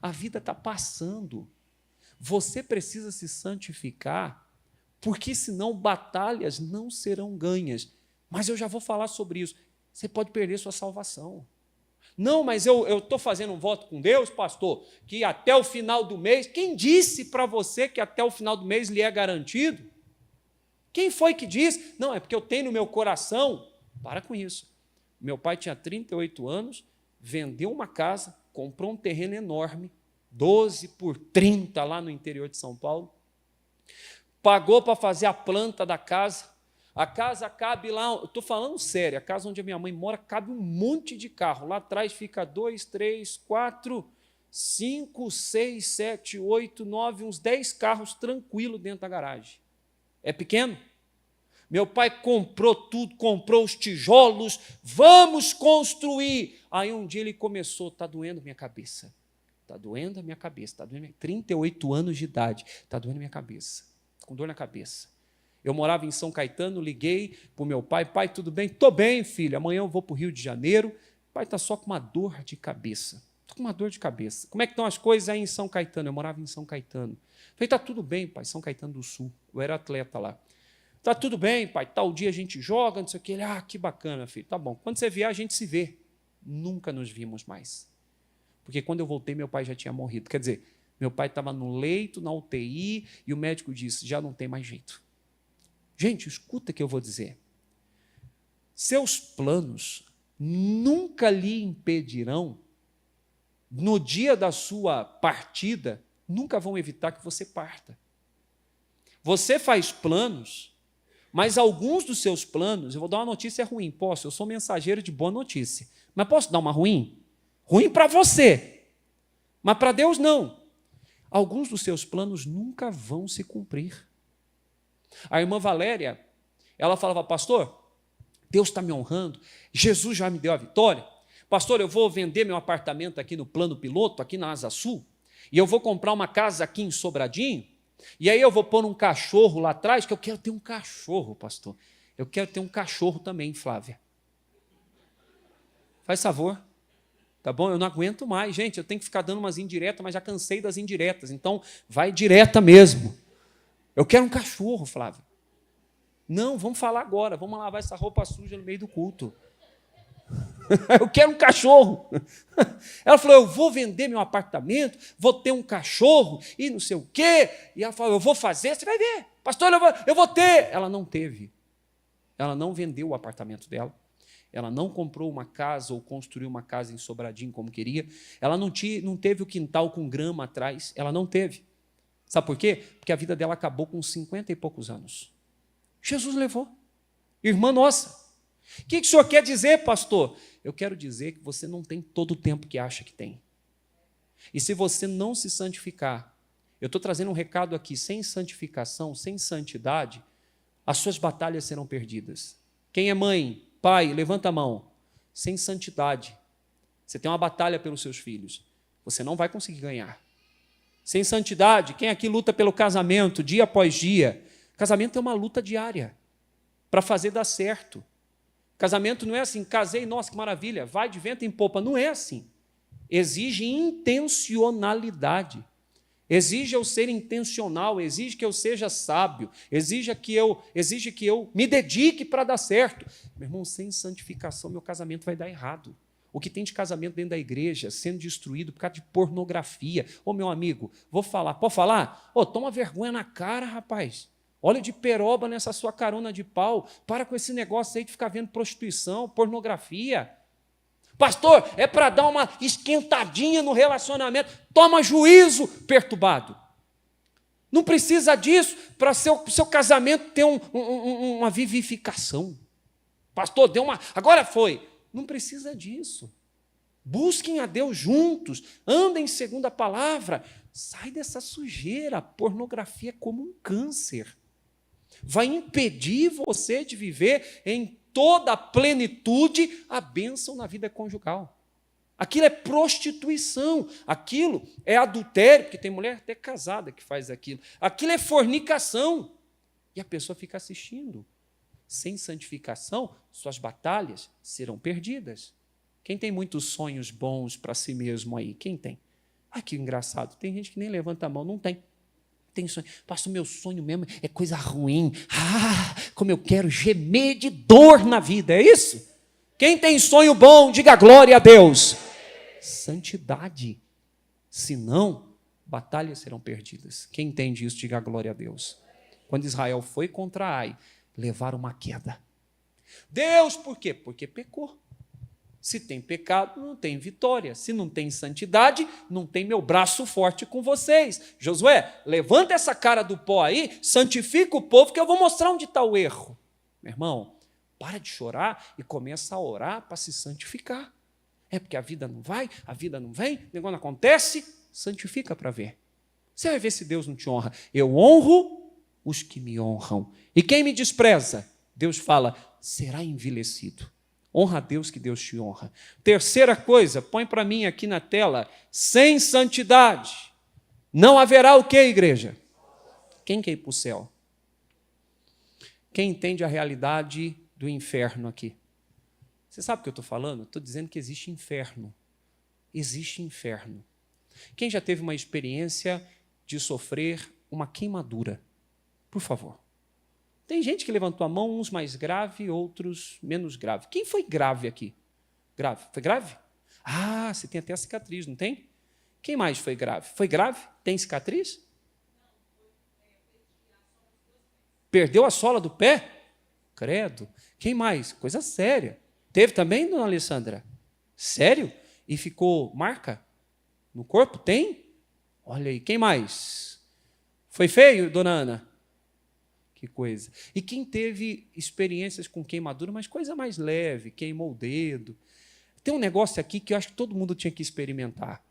A vida está passando. Você precisa se santificar, porque senão batalhas não serão ganhas. Mas eu já vou falar sobre isso. Você pode perder sua salvação. Não, mas eu estou fazendo um voto com Deus, pastor, que até o final do mês... Quem disse para você que até o final do mês lhe é garantido? Quem foi que disse? Não, é porque eu tenho no meu coração. Para com isso. Meu pai tinha 38 anos, vendeu uma casa, comprou um terreno enorme, 12 por 30 lá no interior de São Paulo, pagou para fazer a planta da casa. A casa cabe lá, eu estou falando sério, a casa onde a minha mãe mora cabe um monte de carro. Lá atrás fica 2, 3, 4, 5, 6, 7, 8, 9, uns 10 carros tranquilos dentro da garagem. É pequeno? Meu pai comprou tudo, comprou os tijolos, vamos construir. Aí um dia ele começou, está doendo minha cabeça. Está doendo a minha cabeça, está doendo 38 anos de idade, está doendo minha cabeça, com dor na cabeça. Eu morava em São Caetano, liguei para o meu pai, pai, tudo bem? Estou bem, filho, amanhã eu vou para o Rio de Janeiro. O pai está só com uma dor de cabeça. Estou com uma dor de cabeça. Como é que estão as coisas aí em São Caetano? Eu morava em São Caetano. Falei, está tudo bem, pai, São Caetano do Sul. Eu era atleta lá. Está tudo bem, pai, tal dia a gente joga, não sei o quê. Ele, que bacana, filho, tá bom. Quando você vier, a gente se vê. Nunca nos vimos mais. Porque quando eu voltei, meu pai já tinha morrido. Quer dizer, meu pai estava no leito, na UTI, e o médico disse, já não tem mais jeito. Gente, escuta o que eu vou dizer. Seus planos nunca lhe impedirão, no dia da sua partida, nunca vão evitar que você parta. Você faz planos, mas alguns dos seus planos, eu vou dar uma notícia ruim, posso? Eu sou mensageiro de boa notícia, mas posso dar uma ruim? Ruim para você, mas para Deus não. Alguns dos seus planos nunca vão se cumprir. A irmã Valéria, ela falava, pastor, Deus está me honrando, Jesus já me deu a vitória. Pastor, eu vou vender meu apartamento aqui no plano piloto, aqui na Asa Sul, e eu vou comprar uma casa aqui em Sobradinho, e aí eu vou pôr um cachorro lá atrás, que eu quero ter um cachorro, pastor. Eu quero ter um cachorro também, Flávia. Faz favor. Tá bom? Eu não aguento mais. Gente, eu tenho que ficar dando umas indiretas, mas já cansei das indiretas, então vai direta mesmo. Eu quero um cachorro, Flávio. Não, vamos falar agora. Vamos lavar essa roupa suja no meio do culto. Eu quero um cachorro. Ela falou, eu vou vender meu apartamento, vou ter um cachorro e não sei o quê. E ela falou, eu vou fazer, você vai ver. Pastor, eu vou ter. Ela não teve. Ela não vendeu o apartamento dela. Ela não comprou uma casa ou construiu uma casa em Sobradinho como queria. Ela não teve o quintal com grama atrás. Ela não teve. Sabe por quê? Porque a vida dela acabou com 50 e poucos anos. Jesus levou. Irmã nossa. O que o senhor quer dizer, pastor? Eu quero dizer que você não tem todo o tempo que acha que tem. E se você não se santificar, eu estou trazendo um recado aqui, sem santificação, sem santidade, as suas batalhas serão perdidas. Quem é mãe, pai, levanta a mão. Sem santidade, você tem uma batalha pelos seus filhos. Você não vai conseguir ganhar. Sem santidade, quem aqui luta pelo casamento, dia após dia? Casamento é uma luta diária, para fazer dar certo. Casamento não é assim, casei, nossa, que maravilha, vai de vento em popa. Não é assim. Exige intencionalidade. Exige eu ser intencional, exige que eu seja sábio, exige que eu me dedique para dar certo. Meu irmão, sem santificação, meu casamento vai dar errado. O que tem de casamento dentro da igreja sendo destruído por causa de pornografia. Ô, meu amigo, vou falar. Pode falar? Ô, toma vergonha na cara, rapaz. Olha de peroba nessa sua carona de pau. Para com esse negócio aí de ficar vendo prostituição, pornografia. Pastor, é para dar uma esquentadinha no relacionamento. Toma juízo, perturbado. Não precisa disso para seu casamento ter uma vivificação. Pastor, deu uma... Agora foi. Não precisa disso. Busquem a Deus juntos. Andem segundo a palavra. Sai dessa sujeira. A pornografia é como um câncer. Vai impedir você de viver em toda a plenitude a bênção na vida conjugal. Aquilo é prostituição, aquilo é adultério, porque tem mulher até casada que faz aquilo. Aquilo é fornicação. E a pessoa fica assistindo. Sem santificação, suas batalhas serão perdidas. Quem tem muitos sonhos bons para si mesmo aí? Quem tem? Ah, que engraçado. Tem gente que nem levanta a mão, não tem. Tem sonho. Pastor, meu sonho mesmo é coisa ruim. Ah, como eu quero gemer de dor na vida, é isso? Quem tem sonho bom, diga glória a Deus. Santidade. Senão, batalhas serão perdidas. Quem entende isso, diga glória a Deus. Quando Israel foi contra Ai, levaram uma queda. Deus, por quê? Porque pecou. Se tem pecado, não tem vitória. Se não tem santidade, não tem meu braço forte com vocês. Josué, levanta essa cara do pó aí, santifica o povo, que eu vou mostrar onde está o erro. Meu irmão, para de chorar e começa a orar para se santificar. É porque a vida não vai, a vida não vem, o negócio não acontece, santifica para ver. Você vai ver se Deus não te honra. Eu honro os que me honram. E quem me despreza, Deus fala, será envelhecido. Honra a Deus que Deus te honra. Terceira coisa, põe para mim aqui na tela, sem santidade, não haverá o que, igreja? Quem quer ir para o céu? Quem entende a realidade do inferno aqui? Você sabe o que eu estou falando? Estou dizendo que existe inferno. Existe inferno. Quem já teve uma experiência de sofrer uma queimadura? Por favor. Tem gente que levantou a mão, uns mais grave, outros menos grave. Quem foi grave aqui? Grave? Foi grave? Ah, você tem até a cicatriz, não tem? Quem mais foi grave? Foi grave? Tem cicatriz? Perdeu a sola do pé? Credo. Quem mais? Coisa séria. Teve também, dona Alessandra? Sério? E ficou marca no corpo? Tem? Olha aí. Quem mais? Foi feio, dona Ana? Que coisa. E quem teve experiências com queimadura, mas coisa mais leve, queimou o dedo. Tem um negócio aqui que eu acho que todo mundo tinha que experimentar.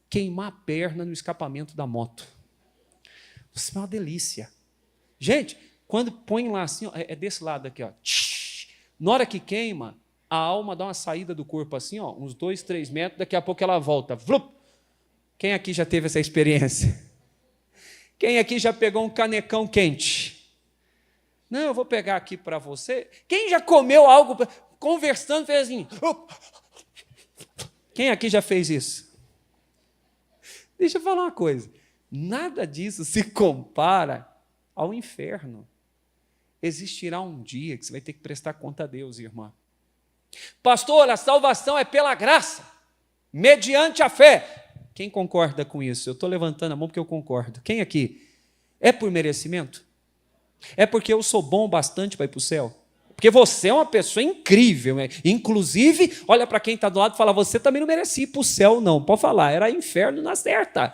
Queimar a perna no escapamento da moto. Isso é uma delícia. Gente, quando põe lá assim, ó, é desse lado aqui, ó. Na hora que queima, a alma dá uma saída do corpo assim, ó, uns 2, 3 metros, daqui a pouco ela volta. Vlup! Quem aqui já teve essa experiência? Quem aqui já pegou um canecão quente? Não, eu vou pegar aqui para você. Quem já comeu algo, conversando, fez assim? Quem aqui já fez isso? Deixa eu falar uma coisa. Nada disso se compara ao inferno. Existirá um dia que você vai ter que prestar conta a Deus, irmã. Pastor, a salvação é pela graça, mediante a fé. Quem concorda com isso? Eu estou levantando a mão porque eu concordo. Quem aqui? É por merecimento? É porque eu sou bom bastante para ir para o céu? Porque você é uma pessoa incrível. Né? Inclusive, olha para quem está do lado e fala, você também não merecia ir para o céu, não. Pode falar, era inferno na certa.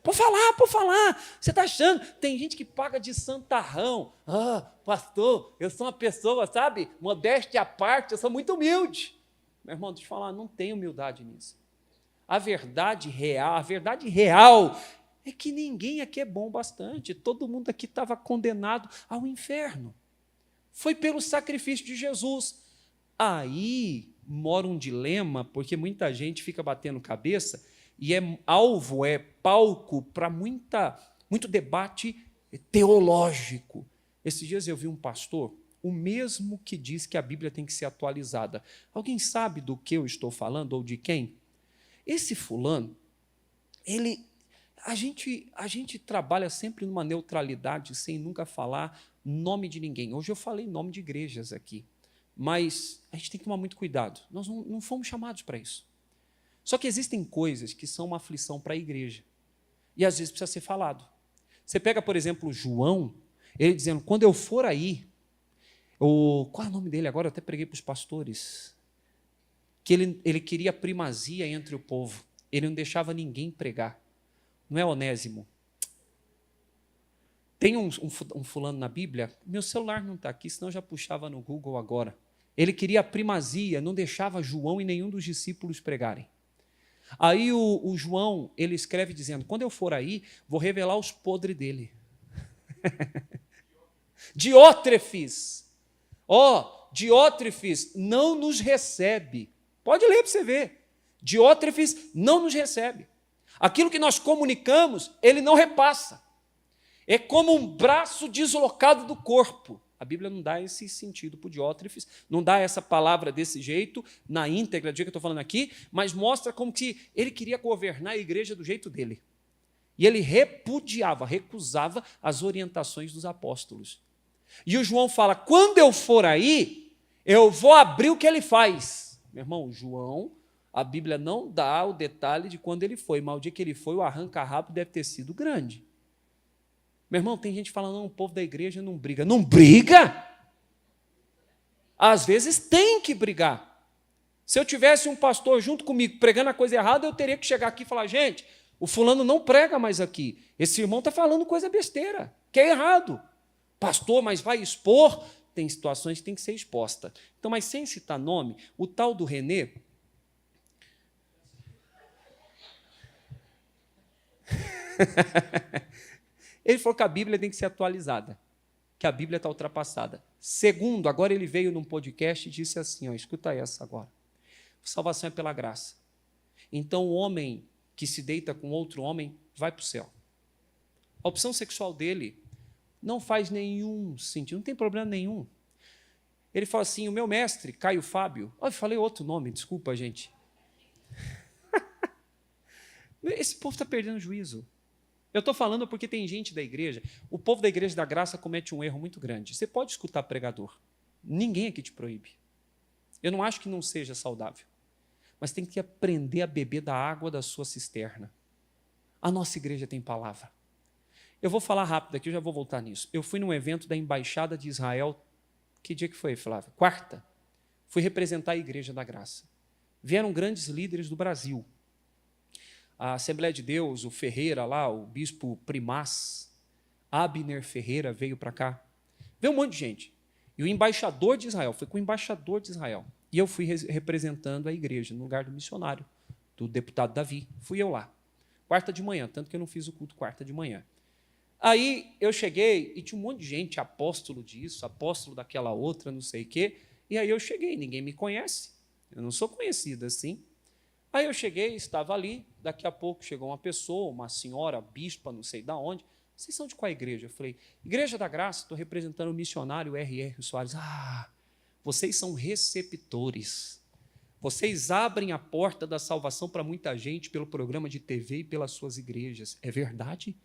Pode falar, pode falar. Você está achando? Tem gente que paga de santarrão. Ah, pastor, eu sou uma pessoa, sabe, modéstia à parte, eu sou muito humilde. Meu irmão, deixa eu falar, não tem humildade nisso. A verdade real é que ninguém aqui é bom bastante. Todo mundo aqui estava condenado ao inferno. Foi pelo sacrifício de Jesus. Aí mora um dilema, porque muita gente fica batendo cabeça e é alvo, é palco para muito debate teológico. Esses dias eu vi um pastor, o mesmo que diz que a Bíblia tem que ser atualizada. Alguém sabe do que eu estou falando ou de quem? Esse fulano, a gente trabalha sempre numa neutralidade, sem nunca falar nome de ninguém. Hoje eu falei nome de igrejas aqui, mas a gente tem que tomar muito cuidado. Nós não fomos chamados para isso. Só que existem coisas que são uma aflição para a igreja, e às vezes precisa ser falado. Você pega, por exemplo, João, ele dizendo, quando eu for aí, qual é o nome dele agora? Eu até preguei para os pastores. que ele queria primazia entre o povo. Ele não deixava ninguém pregar. Não é Onésimo? Tem um fulano na Bíblia, meu celular não está aqui, senão eu já puxava no Google agora. Ele queria a primazia, não deixava João e nenhum dos discípulos pregarem. Aí o João, ele escreve dizendo, quando eu for aí, vou revelar os podres dele. Diótrefes, Diótrefes não nos recebe. Pode ler para você ver. Diótrefes não nos recebe. Aquilo que nós comunicamos, ele não repassa. É como um braço deslocado do corpo. A Bíblia não dá esse sentido para o Diótrefes, não dá essa palavra desse jeito, na íntegra, do jeito que eu estou falando aqui, mas mostra como que ele queria governar a igreja do jeito dele. E ele repudiava, recusava as orientações dos apóstolos. E o João fala, quando eu for aí, eu vou abrir o que ele faz. Meu irmão, João, a Bíblia não dá o detalhe de quando ele foi, mas o dia que ele foi, o arranca-rabo deve ter sido grande. Meu irmão, tem gente falando, não, o povo da igreja não briga. Não briga? Às vezes tem que brigar. Se eu tivesse um pastor junto comigo pregando a coisa errada, eu teria que chegar aqui e falar, gente, o fulano não prega mais aqui. Esse irmão está falando coisa besteira, que é errado. Pastor, mas vai expor? Tem situações que tem que ser exposta. Então, mas sem citar nome, o tal do Renê... Ele falou que a Bíblia tem que ser atualizada, que a Bíblia está ultrapassada. Segundo, agora ele veio num podcast e disse assim, escuta essa agora. Salvação é pela graça. Então o homem que se deita com outro homem vai para o céu. A opção sexual dele não faz nenhum sentido, não tem problema nenhum. Ele fala assim, o meu mestre, Caio Fábio, eu falei outro nome, desculpa, gente. Esse povo está perdendo juízo. Eu estou falando porque tem gente da igreja, o povo da igreja da graça comete um erro muito grande. Você pode escutar pregador, ninguém aqui te proíbe. Eu não acho que não seja saudável, mas tem que aprender a beber da água da sua cisterna. A nossa igreja tem palavra. Eu vou falar rápido aqui, eu já vou voltar nisso. Eu fui num evento da Embaixada de Israel, que dia que foi, Flávia? Quarta. Fui representar a Igreja da Graça. Vieram grandes líderes do Brasil. A Assembleia de Deus, o Ferreira lá, o bispo Primaz, Abner Ferreira veio para cá. Veio um monte de gente. E o embaixador de Israel, foi com o embaixador de Israel. E eu fui representando a igreja, no lugar do missionário, do deputado Davi. Fui eu lá. Quarta de manhã, tanto que eu não fiz o culto quarta de manhã. Aí eu cheguei e tinha um monte de gente, apóstolo disso, apóstolo daquela outra, não sei o quê. E aí eu cheguei, ninguém me conhece. Eu não sou conhecido assim. Aí eu cheguei, estava ali, daqui a pouco chegou uma pessoa, uma senhora, bispa, não sei de onde. Vocês são de qual igreja? Eu falei, Igreja da Graça, estou representando o missionário R.R. Soares. Ah, vocês são receptores. Vocês abrem a porta da salvação para muita gente pelo programa de TV e pelas suas igrejas. É verdade?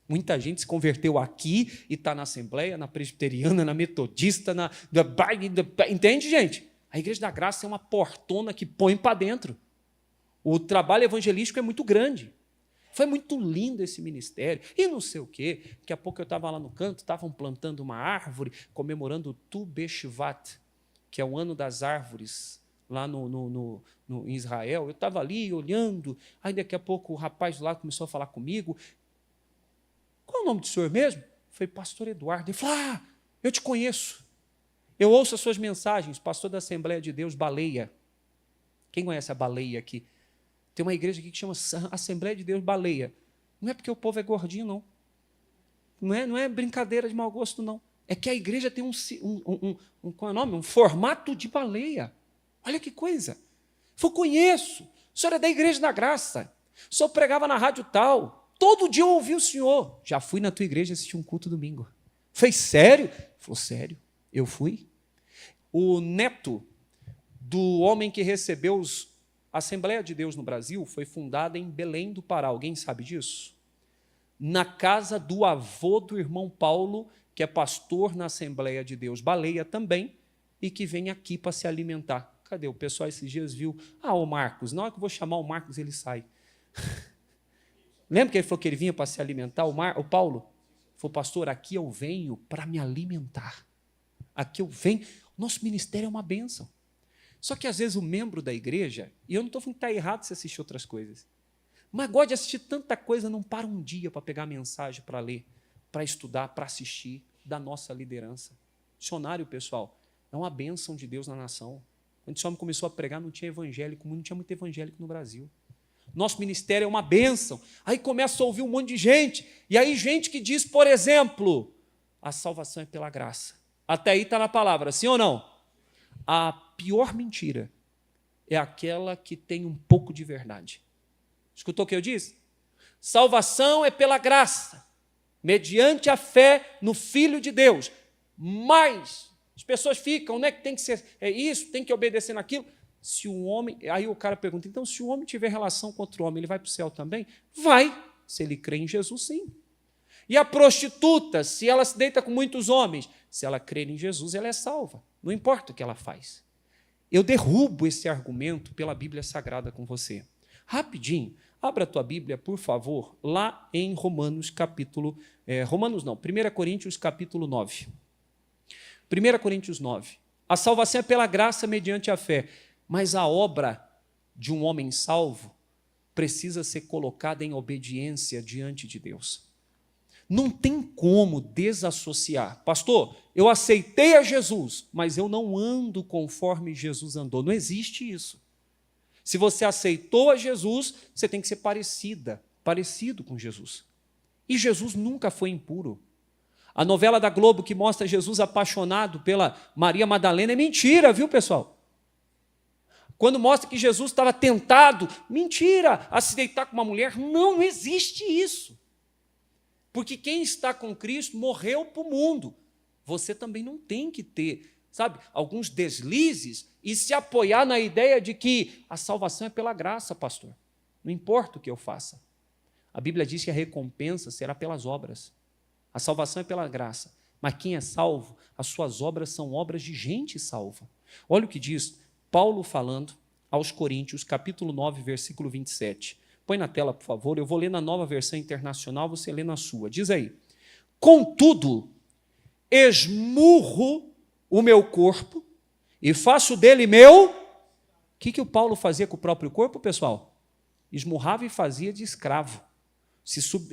Muita gente se converteu aqui e está na Assembleia, na Presbiteriana, na Metodista, entende, gente? A Igreja da Graça é uma portona que põe para dentro. O trabalho evangelístico é muito grande. Foi muito lindo esse ministério. E não sei o quê. Daqui a pouco eu estava lá no canto, estavam plantando uma árvore, comemorando o Tu B'Shvat, que é o ano das árvores, lá em Israel. Eu estava ali olhando, aí daqui a pouco o rapaz lá começou a falar comigo. Qual é o nome do senhor mesmo? Foi pastor Eduardo. Ele falou, eu te conheço. Eu ouço as suas mensagens, pastor da Assembleia de Deus, Baleia. Quem conhece a Baleia aqui? Tem uma igreja aqui que chama Assembleia de Deus Baleia. Não é porque o povo é gordinho, não. Não é brincadeira de mau gosto, não. É que a igreja tem qual é o nome? Um formato de baleia. Olha que coisa. Eu conheço. O senhor é da Igreja da Graça. O senhor pregava na rádio tal. Todo dia eu ouvi o senhor. Já fui na tua igreja assistir um culto domingo. Falei, sério? Ele falou, sério. Eu fui. O neto do homem que recebeu a Assembleia de Deus no Brasil foi fundada em Belém do Pará. Alguém sabe disso? Na casa do avô do irmão Paulo, que é pastor na Assembleia de Deus Baleia também, e que vem aqui para se alimentar. Cadê? O pessoal esses dias viu, o Marcos, na hora que eu vou chamar o Marcos, ele sai. Lembra que ele falou que ele vinha para se alimentar, o Paulo? Ele falou, pastor, aqui eu venho para me alimentar. Aqui eu venho, nosso ministério é uma bênção. Só que às vezes o membro da igreja, e eu não estou falando que está errado se assistir outras coisas, mas gosta de assistir tanta coisa, não para um dia para pegar a mensagem, para ler, para estudar, para assistir da nossa liderança. Dicionário, pessoal, é uma bênção de Deus na nação. Quando esse homem começou a pregar, não tinha evangélico, não tinha muito evangélico no Brasil. Nosso ministério é uma bênção. Aí começa a ouvir um monte de gente, e aí gente que diz, por exemplo, a salvação é pela graça. Até aí está na palavra, sim ou não? A pior mentira é aquela que tem um pouco de verdade. Escutou o que eu disse? Salvação é pela graça, mediante a fé no Filho de Deus. Mas as pessoas ficam, né, que tem que ser isso, tem que obedecer naquilo. Se o homem, aí o cara pergunta, então se o homem tiver relação com outro homem, ele vai para o céu também? Vai, se ele crê em Jesus, sim. E a prostituta, se ela se deita com muitos homens, se ela crer em Jesus, ela é salva. Não importa o que ela faz. Eu derrubo esse argumento pela Bíblia Sagrada com você. Rapidinho, abra a tua Bíblia, por favor, lá em Romanos capítulo... 1 Coríntios capítulo 9. 1 Coríntios 9. A salvação é pela graça mediante a fé, mas a obra de um homem salvo precisa ser colocada em obediência diante de Deus. Não tem como desassociar. Pastor, eu aceitei a Jesus, mas eu não ando conforme Jesus andou. Não existe isso. Se você aceitou a Jesus, você tem que ser parecido com Jesus. E Jesus nunca foi impuro. A novela da Globo que mostra Jesus apaixonado pela Maria Madalena é mentira, viu, pessoal? Quando mostra que Jesus estava tentado, mentira, a se deitar com uma mulher, não existe isso. Porque quem está com Cristo morreu para o mundo. Você também não tem que ter, sabe, alguns deslizes e se apoiar na ideia de que a salvação é pela graça, pastor. Não importa o que eu faça. A Bíblia diz que a recompensa será pelas obras. A salvação é pela graça. Mas quem é salvo, as suas obras são obras de gente salva. Olha o que diz Paulo falando aos Coríntios, capítulo 9, versículo 27. Põe na tela, por favor, eu vou ler na Nova Versão Internacional, você lê na sua. Diz aí, contudo, esmurro o meu corpo e faço dele meu... O que o Paulo fazia com o próprio corpo, pessoal? Esmurrava e fazia de escravo,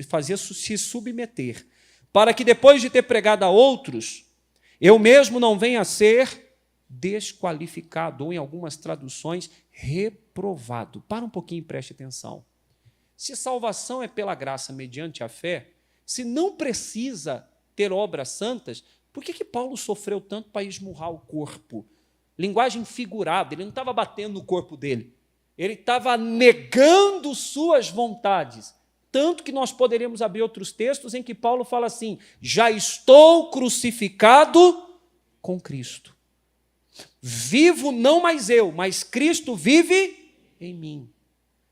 fazia se submeter, para que depois de ter pregado a outros, eu mesmo não venha a ser desqualificado, ou em algumas traduções, reprovado. Para um pouquinho e preste atenção. Se salvação é pela graça mediante a fé, se não precisa ter obras santas, por que Paulo sofreu tanto para esmurrar o corpo? Linguagem figurada, ele não estava batendo no corpo dele, ele estava negando suas vontades. Tanto que nós poderíamos abrir outros textos em que Paulo fala assim, já estou crucificado com Cristo. Vivo não mais eu, mas Cristo vive em mim.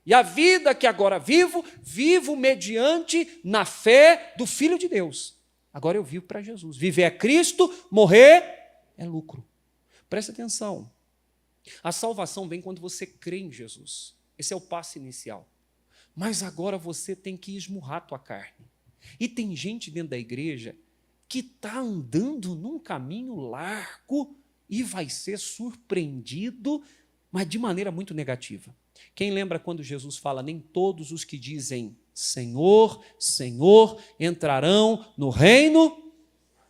E a vida que agora vivo mediante na fé do Filho de Deus. Agora eu vivo para Jesus. Viver é Cristo, morrer é lucro. Presta atenção. A salvação vem quando você crê em Jesus. Esse é o passo inicial. Mas agora você tem que esmurrar a tua carne. E tem gente dentro da igreja que está andando num caminho largo e vai ser surpreendido, mas de maneira muito negativa. Quem lembra quando Jesus fala, nem todos os que dizem Senhor, Senhor, entrarão no reino?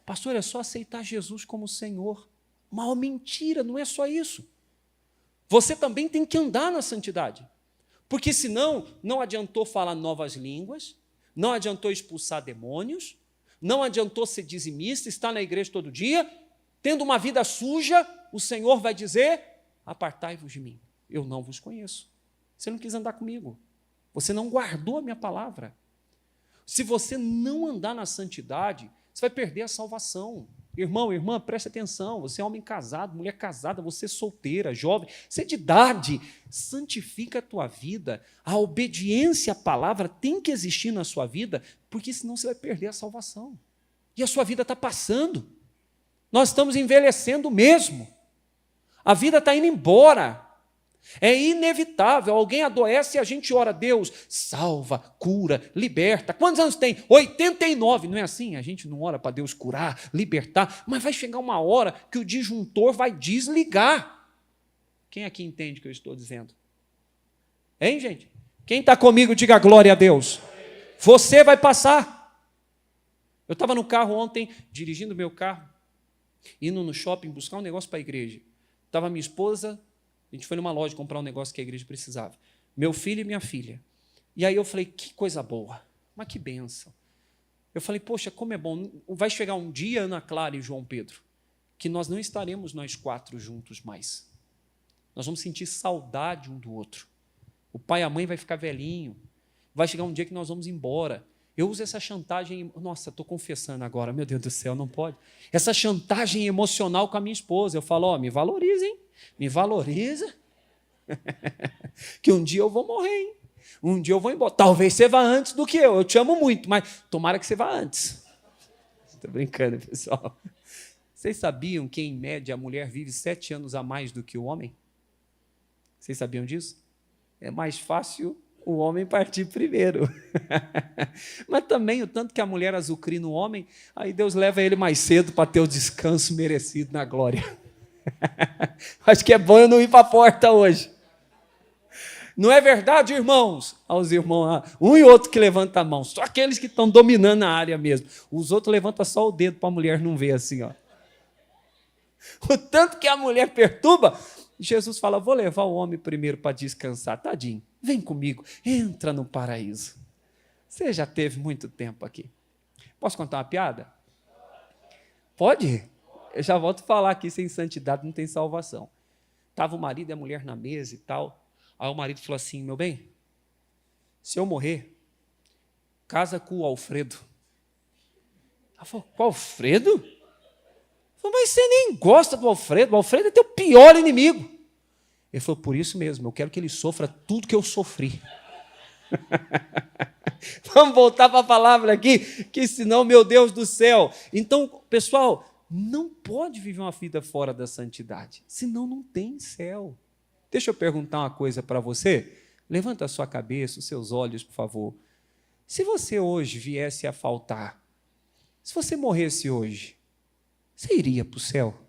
Pastor, é só aceitar Jesus como Senhor. Uma mentira, não é só isso. Você também tem que andar na santidade. Porque senão, não adiantou falar novas línguas, não adiantou expulsar demônios, não adiantou ser dizimista, estar na igreja todo dia, tendo uma vida suja, o Senhor vai dizer, apartai-vos de mim, eu não vos conheço. Você não quis andar comigo, você não guardou a minha palavra. Se você não andar na santidade, você vai perder a salvação. Irmão, irmã, preste atenção, você é homem casado, mulher casada, você é solteira, jovem, você é de idade, santifica a tua vida, a obediência à palavra tem que existir na sua vida, porque senão você vai perder a salvação. E a sua vida está passando, nós estamos envelhecendo mesmo, a vida está indo embora, é inevitável, alguém adoece e a gente ora, Deus, salva, cura, liberta. Quantos anos tem? 89, não é assim? A gente não ora para Deus curar, libertar, mas vai chegar uma hora que o disjuntor vai desligar. Quem aqui entende o que eu estou dizendo? Hein, gente? Quem está comigo, diga glória a Deus. Você vai passar. Eu estava no carro ontem, dirigindo meu carro, indo no shopping buscar um negócio para a igreja. Estava minha esposa, a gente foi numa loja comprar um negócio que a igreja precisava. Meu filho e minha filha. E aí eu falei, que coisa boa, mas que bênção. Eu falei, poxa, como é bom. Vai chegar um dia, Ana Clara e João Pedro, que nós não estaremos nós 4 juntos mais. Nós vamos sentir saudade um do outro. O pai e a mãe vai ficar velhinho. Vai chegar um dia que nós vamos embora. Eu uso essa chantagem, nossa, estou confessando agora, meu Deus do céu, não pode. Essa chantagem emocional com a minha esposa. Eu falo, me valoriza, hein? Me valoriza. Que um dia eu vou morrer, hein? Um dia eu vou embora. Talvez você vá antes do que eu te amo muito, mas tomara que você vá antes. Estou brincando, pessoal. Vocês sabiam que, em média, a mulher vive 7 anos a mais do que o homem? Vocês sabiam disso? É mais fácil o homem partir primeiro. Mas também o tanto que a mulher azucrina o homem, aí Deus leva ele mais cedo para ter o descanso merecido na glória. Acho que é bom eu não ir para a porta hoje. Não é verdade, irmãos? Aos irmãos, um e outro que levanta a mão, só aqueles que estão dominando a área mesmo. Os outros levantam só o dedo para a mulher não ver assim, ó. O tanto que a mulher perturba, Jesus fala, vou levar o homem primeiro para descansar. Tadinho, vem comigo, entra no paraíso. Você já teve muito tempo aqui. Posso contar uma piada? Pode? Eu já volto a falar aqui, sem santidade não tem salvação. Estava o marido e a mulher na mesa e tal. Aí o marido falou assim, meu bem, se eu morrer, casa com o Alfredo. Ela falou, com o Alfredo? Eu falei, mas você nem gosta do Alfredo, o Alfredo é teu pior inimigo. Ele falou, por isso mesmo, eu quero que ele sofra tudo que eu sofri. Vamos voltar para a palavra aqui, que senão, meu Deus do céu. Então, pessoal, não pode viver uma vida fora da santidade, senão não tem céu. Deixa eu perguntar uma coisa para você. Levanta a sua cabeça, os seus olhos, por favor. Se você hoje viesse a faltar, se você morresse hoje, você iria para o céu?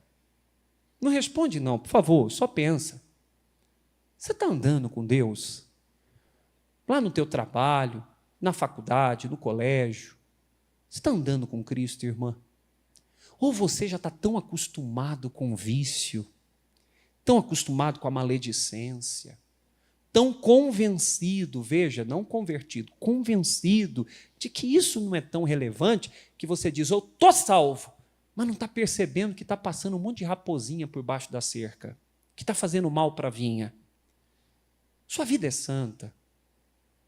Não responde não, por favor, só pensa. Você está andando com Deus? Lá no teu trabalho, na faculdade, no colégio. Você está andando com Cristo, irmã? Ou você já está tão acostumado com o vício, tão acostumado com a maledicência, tão convencido, veja, não convertido, convencido de que isso não é tão relevante, que você diz, eu estou salvo, mas não está percebendo que está passando um monte de raposinha por baixo da cerca, que está fazendo mal para a vinha. Sua vida é santa.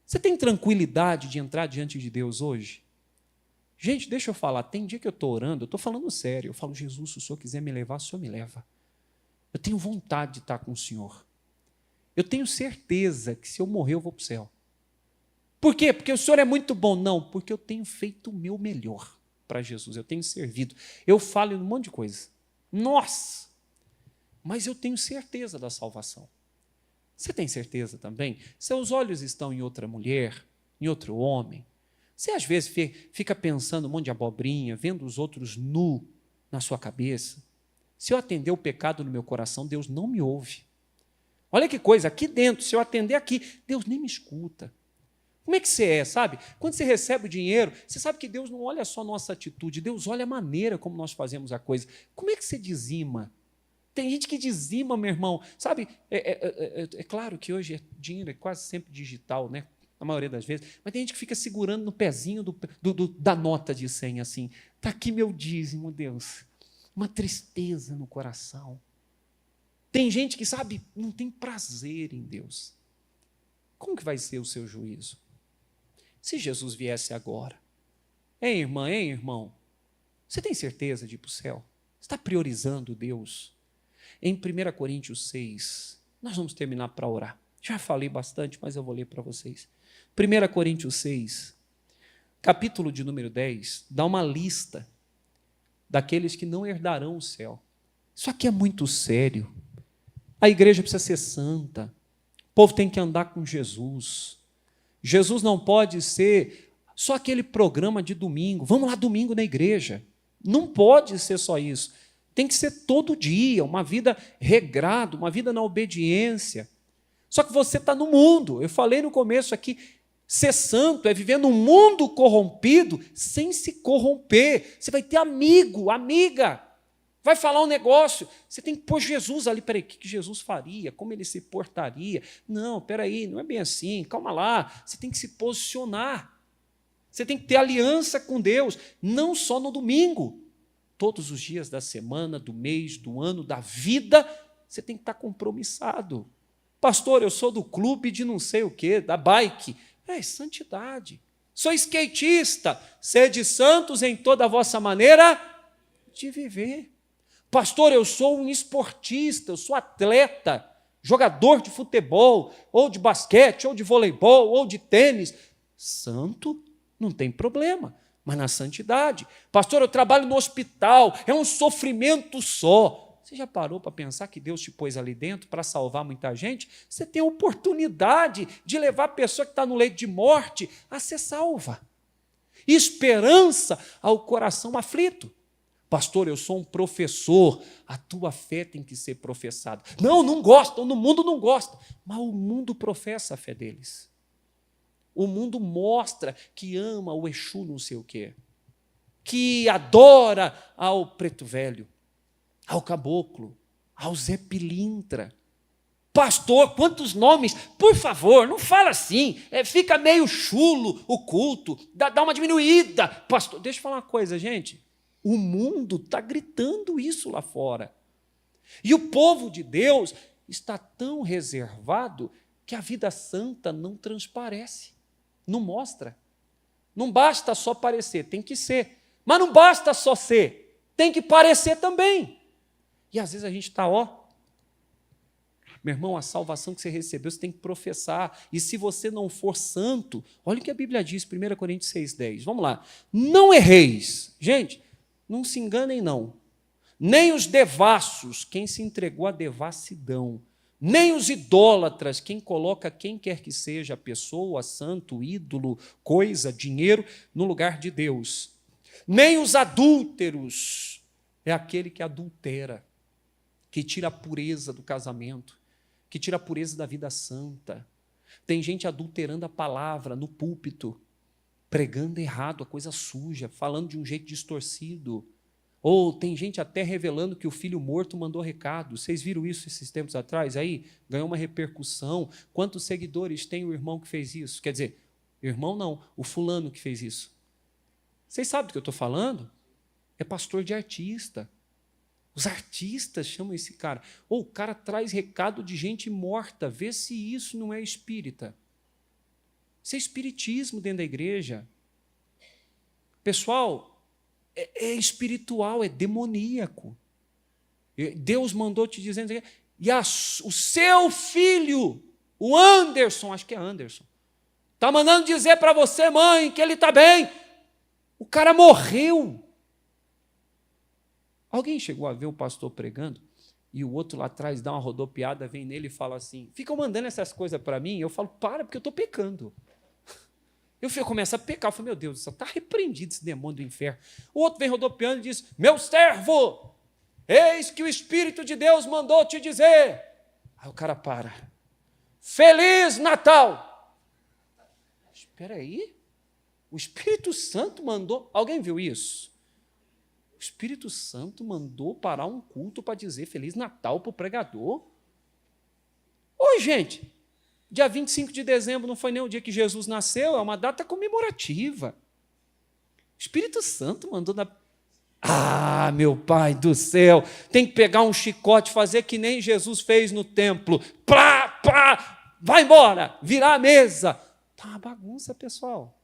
Você tem tranquilidade de entrar diante de Deus hoje? Gente, deixa eu falar, tem dia que eu estou orando, eu estou falando sério, eu falo, Jesus, se o Senhor quiser me levar, o Senhor me leva. Eu tenho vontade de estar com o Senhor. Eu tenho certeza que se eu morrer, eu vou para o céu. Por quê? Porque o Senhor é muito bom? Não, porque eu tenho feito o meu melhor para Jesus. Eu tenho servido. Eu falo um monte de coisa. Nossa! Mas eu tenho certeza da salvação. Você tem certeza também? Seus olhos estão em outra mulher, em outro homem. Você às vezes fica pensando um monte de abobrinha, vendo os outros nu na sua cabeça. Se eu atender o pecado no meu coração, Deus não me ouve. Olha que coisa, aqui dentro, se eu atender aqui, Deus nem me escuta. Como é que você é, sabe? Quando você recebe o dinheiro, você sabe que Deus não olha só a nossa atitude, Deus olha a maneira como nós fazemos a coisa. Como é que você dizima? Tem gente que dizima, meu irmão. Sabe, é claro que hoje dinheiro é quase sempre digital, né? A maioria das vezes, mas tem gente que fica segurando no pezinho da nota de 100, assim. Está aqui meu dízimo, Deus. Uma tristeza no coração. Tem gente que, sabe, não tem prazer em Deus. Como que vai ser o seu juízo? Se Jesus viesse agora. Hein, irmã, hein, irmão? Você tem certeza de ir para o céu? Você está priorizando Deus? Em 1 Coríntios 6, nós vamos terminar para orar. Já falei bastante, mas eu vou ler para vocês. 1 Coríntios 6, capítulo de número 10, dá uma lista daqueles que não herdarão o céu. Isso aqui é muito sério. A igreja precisa ser santa. O povo tem que andar com Jesus. Jesus não pode ser só aquele programa de domingo. Vamos lá domingo na igreja. Não pode ser só isso. Tem que ser todo dia, uma vida regrada, uma vida na obediência. Só que você está no mundo. Eu falei no começo aqui, ser santo é viver num mundo corrompido sem se corromper. Você vai ter amigo, amiga. Vai falar um negócio, você tem que pôr Jesus ali. Peraí, o que Jesus faria? Como ele se portaria? Não, peraí, não é bem assim, calma lá. Você tem que se posicionar. Você tem que ter aliança com Deus, não só no domingo. Todos os dias da semana, do mês, do ano, da vida, você tem que estar compromissado. Pastor, eu sou do clube de não sei o quê, da bike. É santidade. Sou skatista, sede santos em toda a vossa maneira de viver. Pastor, eu sou um esportista, eu sou atleta, jogador de futebol, ou de basquete, ou de voleibol, ou de tênis. Santo, não tem problema, mas na santidade. Pastor, eu trabalho no hospital, é um sofrimento só. Você já parou para pensar que Deus te pôs ali dentro para salvar muita gente? Você tem a oportunidade de levar a pessoa que está no leito de morte a ser salva. Esperança ao coração aflito. Pastor, eu sou um professor, a tua fé tem que ser professada. Não gostam, no mundo não gosta, mas o mundo professa a fé deles. O mundo mostra que ama o Exu não sei o quê, que adora ao preto velho, ao caboclo, ao Zé Pilintra. Pastor, quantos nomes? Por favor, não fala assim, fica meio chulo o culto, dá uma diminuída. Pastor, deixa eu falar uma coisa, gente. O mundo está gritando isso lá fora. E o povo de Deus está tão reservado que a vida santa não transparece, não mostra. Não basta só parecer, tem que ser. Mas não basta só ser, tem que parecer também. E às vezes a gente está, meu irmão, a salvação que você recebeu, você tem que professar. E se você não for santo, olha o que a Bíblia diz, 1 Coríntios 6,10. Vamos lá. Não erreis. Gente, não se enganem, não. Nem os devassos, quem se entregou à devassidão. Nem os idólatras, quem coloca quem quer que seja, pessoa, santo, ídolo, coisa, dinheiro, no lugar de Deus. Nem os adúlteros, é aquele que adultera, que tira a pureza do casamento, que tira a pureza da vida santa. Tem gente adulterando a palavra no púlpito, pregando errado, a coisa suja, falando de um jeito distorcido. Ou tem gente até revelando que o filho morto mandou recado. Vocês viram isso esses tempos atrás? Aí ganhou uma repercussão. Quantos seguidores tem o irmão que fez isso? Quer dizer, irmão não, o fulano que fez isso. Vocês sabem do que eu estou falando? É pastor de artista. Os artistas chamam esse cara. Ou o cara traz recado de gente morta. Vê se isso não é espírita. Isso é espiritismo dentro da igreja. Pessoal, é espiritual, é demoníaco. Deus mandou te dizendo, e o seu filho, o Anderson, acho que é Anderson, está mandando dizer para você, mãe, que ele está bem. O cara morreu. Alguém chegou a ver o pastor pregando e o outro lá atrás dá uma rodopiada, vem nele e fala assim, ficam mandando essas coisas para mim? Eu falo, para, porque eu estou pecando. Eu começo a pecar, eu falo, meu Deus, está repreendido esse demônio do inferno. O outro vem rodopiando e diz, meu servo, eis que o Espírito de Deus mandou te dizer. Aí o cara para. Feliz Natal! Espera aí, o Espírito Santo mandou, alguém viu isso? O Espírito Santo mandou parar um culto para dizer Feliz Natal para o pregador? Ô, gente, dia 25 de dezembro não foi nem o dia que Jesus nasceu, é uma data comemorativa. O Espírito Santo mandou na... Ah, meu Pai do céu, tem que pegar um chicote, fazer que nem Jesus fez no templo. Plá, plá, vai embora, virar a mesa. Tá uma bagunça, pessoal.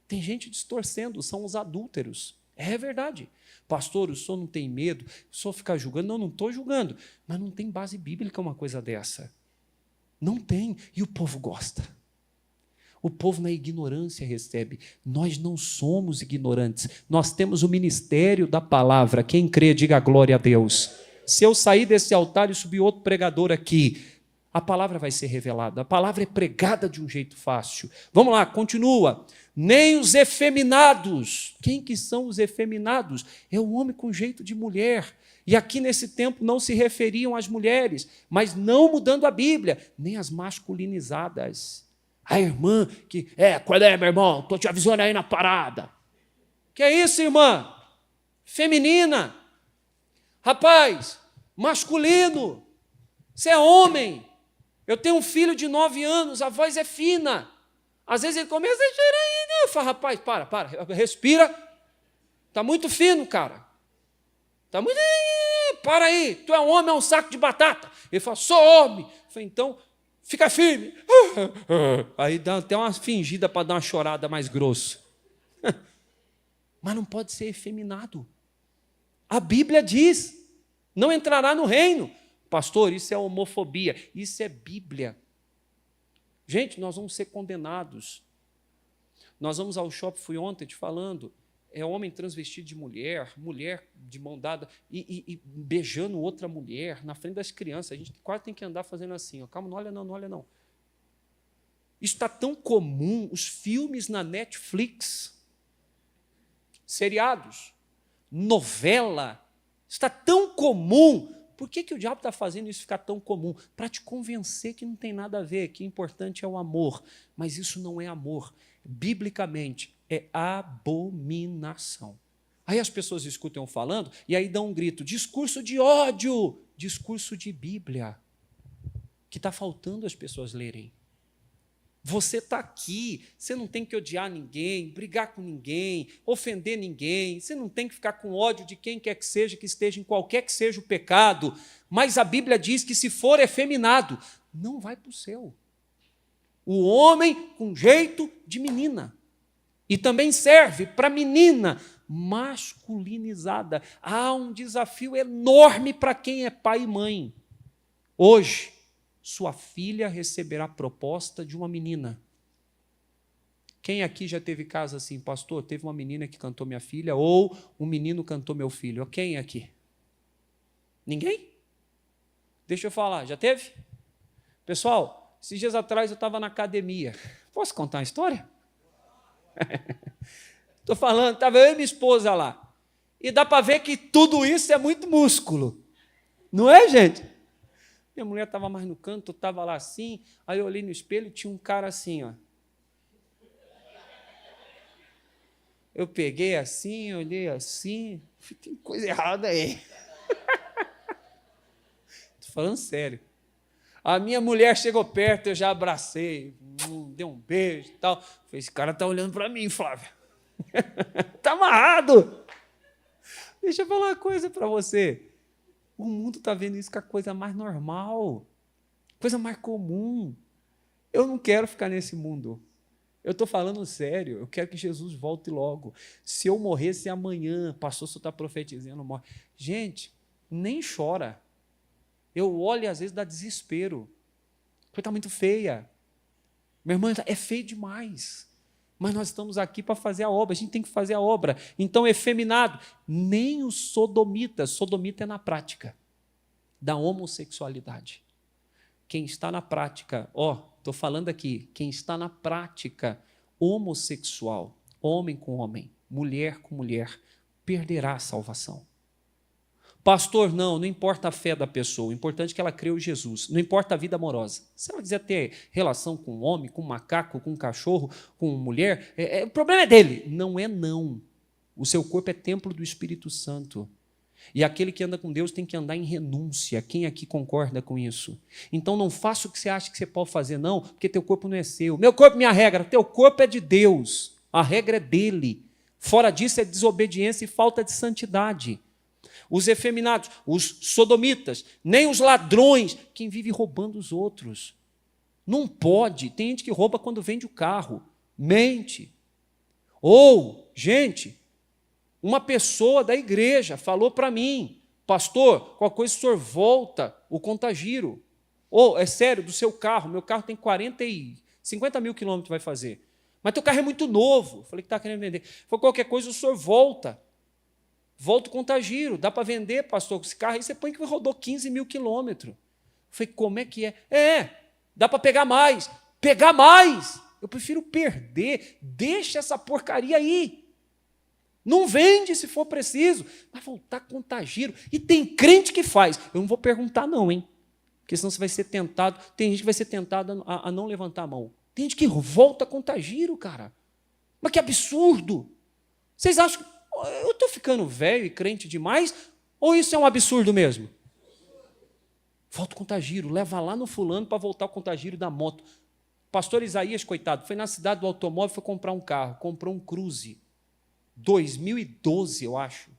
Tem gente distorcendo, são os adúlteros. É verdade. Pastor, o senhor não tem medo? O senhor fica julgando? Não estou julgando. Mas não tem base bíblica uma coisa dessa. Não tem. E o povo gosta. O povo na ignorância recebe. Nós não somos ignorantes. Nós temos o ministério da palavra. Quem crê, diga glória a Deus. Se eu sair desse altar e subir outro pregador aqui, a palavra vai ser revelada. A palavra é pregada de um jeito fácil. Vamos lá, continua. Nem os efeminados. Quem que são os efeminados? É o homem com jeito de mulher. E aqui nesse tempo não se referiam às mulheres, mas não mudando a Bíblia, nem as masculinizadas. A irmã que, qual é, meu irmão? Estou te avisando aí na parada. Que é isso, irmã? Feminina. Rapaz, masculino. Você é homem. Eu tenho um filho de 9 anos, a voz é fina. Às vezes ele começa a chorar, né? Eu falo, rapaz, para, respira. Está muito fino, cara. Está muito... Para aí, tu é um homem, é um saco de batata. Ele fala, sou homem. Eu falei, então, fica firme. Aí dá até uma fingida para dar uma chorada mais grossa. Mas não pode ser efeminado. A Bíblia diz, não entrará no reino. Pastor, isso é homofobia. Isso é Bíblia. Gente, nós vamos ser condenados. Nós vamos ao shopping, fui ontem te falando, é homem transvestido de mulher, mulher de mão dada e beijando outra mulher na frente das crianças. A gente quase tem que andar fazendo assim. Ó. Calma, não olha não, não olha não. Isso está tão comum, os filmes na Netflix, seriados, novela, está tão comum. Por que o diabo está fazendo isso ficar tão comum? Para te convencer que não tem nada a ver, que o importante é o amor. Mas isso não é amor. Biblicamente, é abominação. Aí as pessoas escutam falando e aí dão um grito, discurso de ódio, discurso de Bíblia, que está faltando as pessoas lerem. Você está aqui, você não tem que odiar ninguém, brigar com ninguém, ofender ninguém, você não tem que ficar com ódio de quem quer que seja, que esteja em qualquer que seja o pecado, mas a Bíblia diz que se for efeminado, não vai para o céu. O homem com jeito de menina, e também serve para menina masculinizada. Há um desafio enorme para quem é pai e mãe. Hoje, sua filha receberá a proposta de uma menina. Quem aqui já teve caso assim, pastor? Teve uma menina que cantou minha filha ou um menino cantou meu filho. Quem aqui? Ninguém? Deixa eu falar, já teve? Pessoal, esses dias atrás eu estava na academia. Posso contar uma história? Estou falando, estava eu e minha esposa lá. E dá para ver que tudo isso é muito músculo. Não é, gente? Minha mulher estava mais no canto, estava lá assim, aí eu olhei no espelho e tinha um cara assim, ó. Eu peguei assim, olhei assim, tem coisa errada aí. Estou falando sério. A minha mulher chegou perto, eu já abracei, dei um beijo e tal. Falei, esse cara está olhando para mim, Flávio. Está amarrado. Deixa eu falar uma coisa para você. O mundo está vendo isso com a coisa mais normal, coisa mais comum. Eu não quero ficar nesse mundo. Eu estou falando sério, eu quero que Jesus volte logo. Se eu morresse amanhã, pastor, você está profetizando, morre. Gente, nem chora. Eu olho e às vezes dá desespero. Porque está muito feia. Minha irmã, é feio demais. Mas nós estamos aqui para fazer a obra, a gente tem que fazer a obra. Então, efeminado, nem os sodomitas, sodomita é na prática da homossexualidade. Quem está na prática, estou falando aqui, quem está na prática homossexual, homem com homem, mulher com mulher, perderá a salvação. Pastor, não importa a fé da pessoa, o importante é que ela creu em Jesus, não importa a vida amorosa. Se ela quiser ter relação com um homem, com um macaco, com um cachorro, com uma mulher, o problema é dele. Não é não. O seu corpo é templo do Espírito Santo. E aquele que anda com Deus tem que andar em renúncia. Quem aqui concorda com isso? Então não faça o que você acha que você pode fazer, não, porque teu corpo não é seu. Meu corpo, minha regra. Teu corpo é de Deus. A regra é dele. Fora disso é desobediência e falta de santidade. Os efeminados, os sodomitas, nem os ladrões, quem vive roubando os outros. Não pode. Tem gente que rouba quando vende o carro. Mente. Ou, gente, uma pessoa da igreja falou para mim, pastor, qualquer coisa o senhor volta o contagiro. Ou, é sério, do seu carro, meu carro tem 50 mil quilômetros vai fazer. Mas teu carro é muito novo. Falei que está querendo vender. Falei, qualquer coisa o senhor volta. Volta o contagiro. Dá para vender, pastor, com esse carro aí você põe que rodou 15 mil quilômetros. Falei, como é que é? Dá para pegar mais. Pegar mais? Eu prefiro perder. Deixa essa porcaria aí. Não vende se for preciso. Vai voltar contar giro. E tem crente que faz. Eu não vou perguntar não, hein? Porque senão você vai ser tentado. Tem gente que vai ser tentado a não levantar a mão. Tem gente que volta a contar giro, cara. Mas que absurdo. Vocês acham que eu estou ficando velho e crente demais? Ou isso é um absurdo mesmo? Volta a contar giro. Leva lá no fulano para voltar a contar giro da moto. Pastor Isaías, coitado, foi na cidade do automóvel, foi comprar um carro. Comprou um Cruze. 2012, eu acho.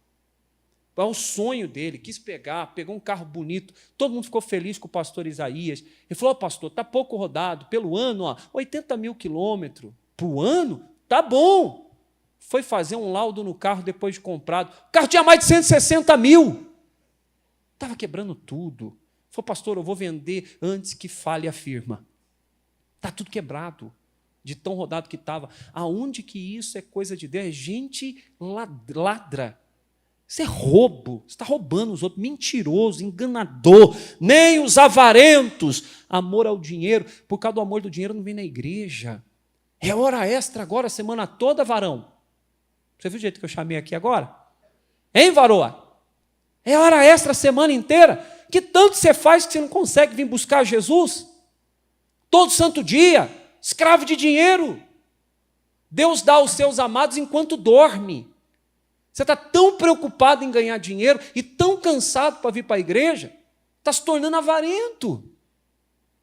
É o sonho dele, quis pegou um carro bonito, todo mundo ficou feliz com o pastor Isaías. Ele falou, pastor, está pouco rodado, pelo ano, 80 mil quilômetros. Para o ano? Tá bom. Foi fazer um laudo no carro depois de comprado. O carro tinha mais de 160 mil. Estava quebrando tudo. Falou, pastor, eu vou vender antes que fale a firma. Está tudo quebrado. De tão rodado que estava. Aonde que isso é coisa de Deus? É gente ladra. Isso é roubo. Você está roubando os outros. Mentiroso, enganador. Nem os avarentos. Amor ao dinheiro. Por causa do amor do dinheiro não vem na igreja. É hora extra agora, a semana toda, varão. Você viu o jeito que eu chamei aqui agora? Hein, varoa? É hora extra a semana inteira. Que tanto você faz que você não consegue vir buscar Jesus? Todo santo dia. Escravo de dinheiro. Deus dá aos seus amados enquanto dorme. Você está tão preocupado em ganhar dinheiro e tão cansado para vir para a igreja, está se tornando avarento.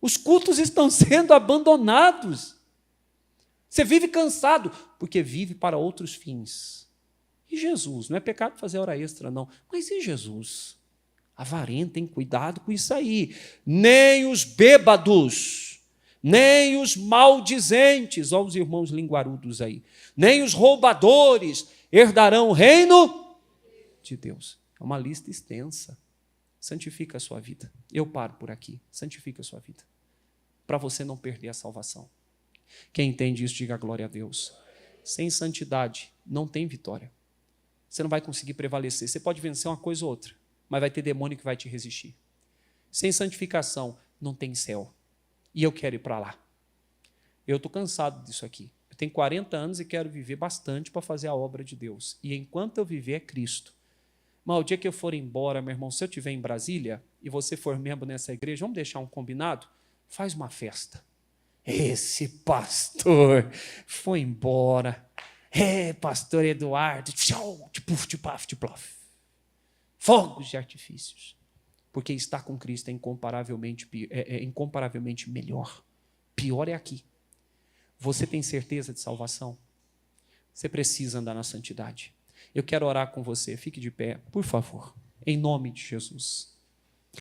Os cultos estão sendo abandonados. Você vive cansado, porque vive para outros fins. E Jesus? Não é pecado fazer hora extra, não. Mas e Jesus? Avarentem, cuidado com isso aí. Nem os bêbados, nem os maldizentes, olha os irmãos linguarudos aí, nem os roubadores herdarão o reino de Deus. É uma lista extensa. Santifica a sua vida. Eu paro por aqui. Santifica a sua vida. Para você não perder a salvação. Quem entende isso, diga glória a Deus. Sem santidade, não tem vitória. Você não vai conseguir prevalecer. Você pode vencer uma coisa ou outra, mas vai ter demônio que vai te resistir. Sem santificação, não tem céu. E eu quero ir para lá. Eu estou cansado disso aqui. Eu tenho 40 anos e quero viver bastante para fazer a obra de Deus. E enquanto eu viver é Cristo. Mas o dia que eu for embora, meu irmão, se eu estiver em Brasília e você for membro nessa igreja, vamos deixar um combinado? Faz uma festa. Esse pastor foi embora. Pastor Eduardo. Fogos de artifícios. Porque estar com Cristo é incomparavelmente melhor. Pior é aqui. Você tem certeza de salvação? Você precisa andar na santidade. Eu quero orar com você. Fique de pé, por favor. Em nome de Jesus.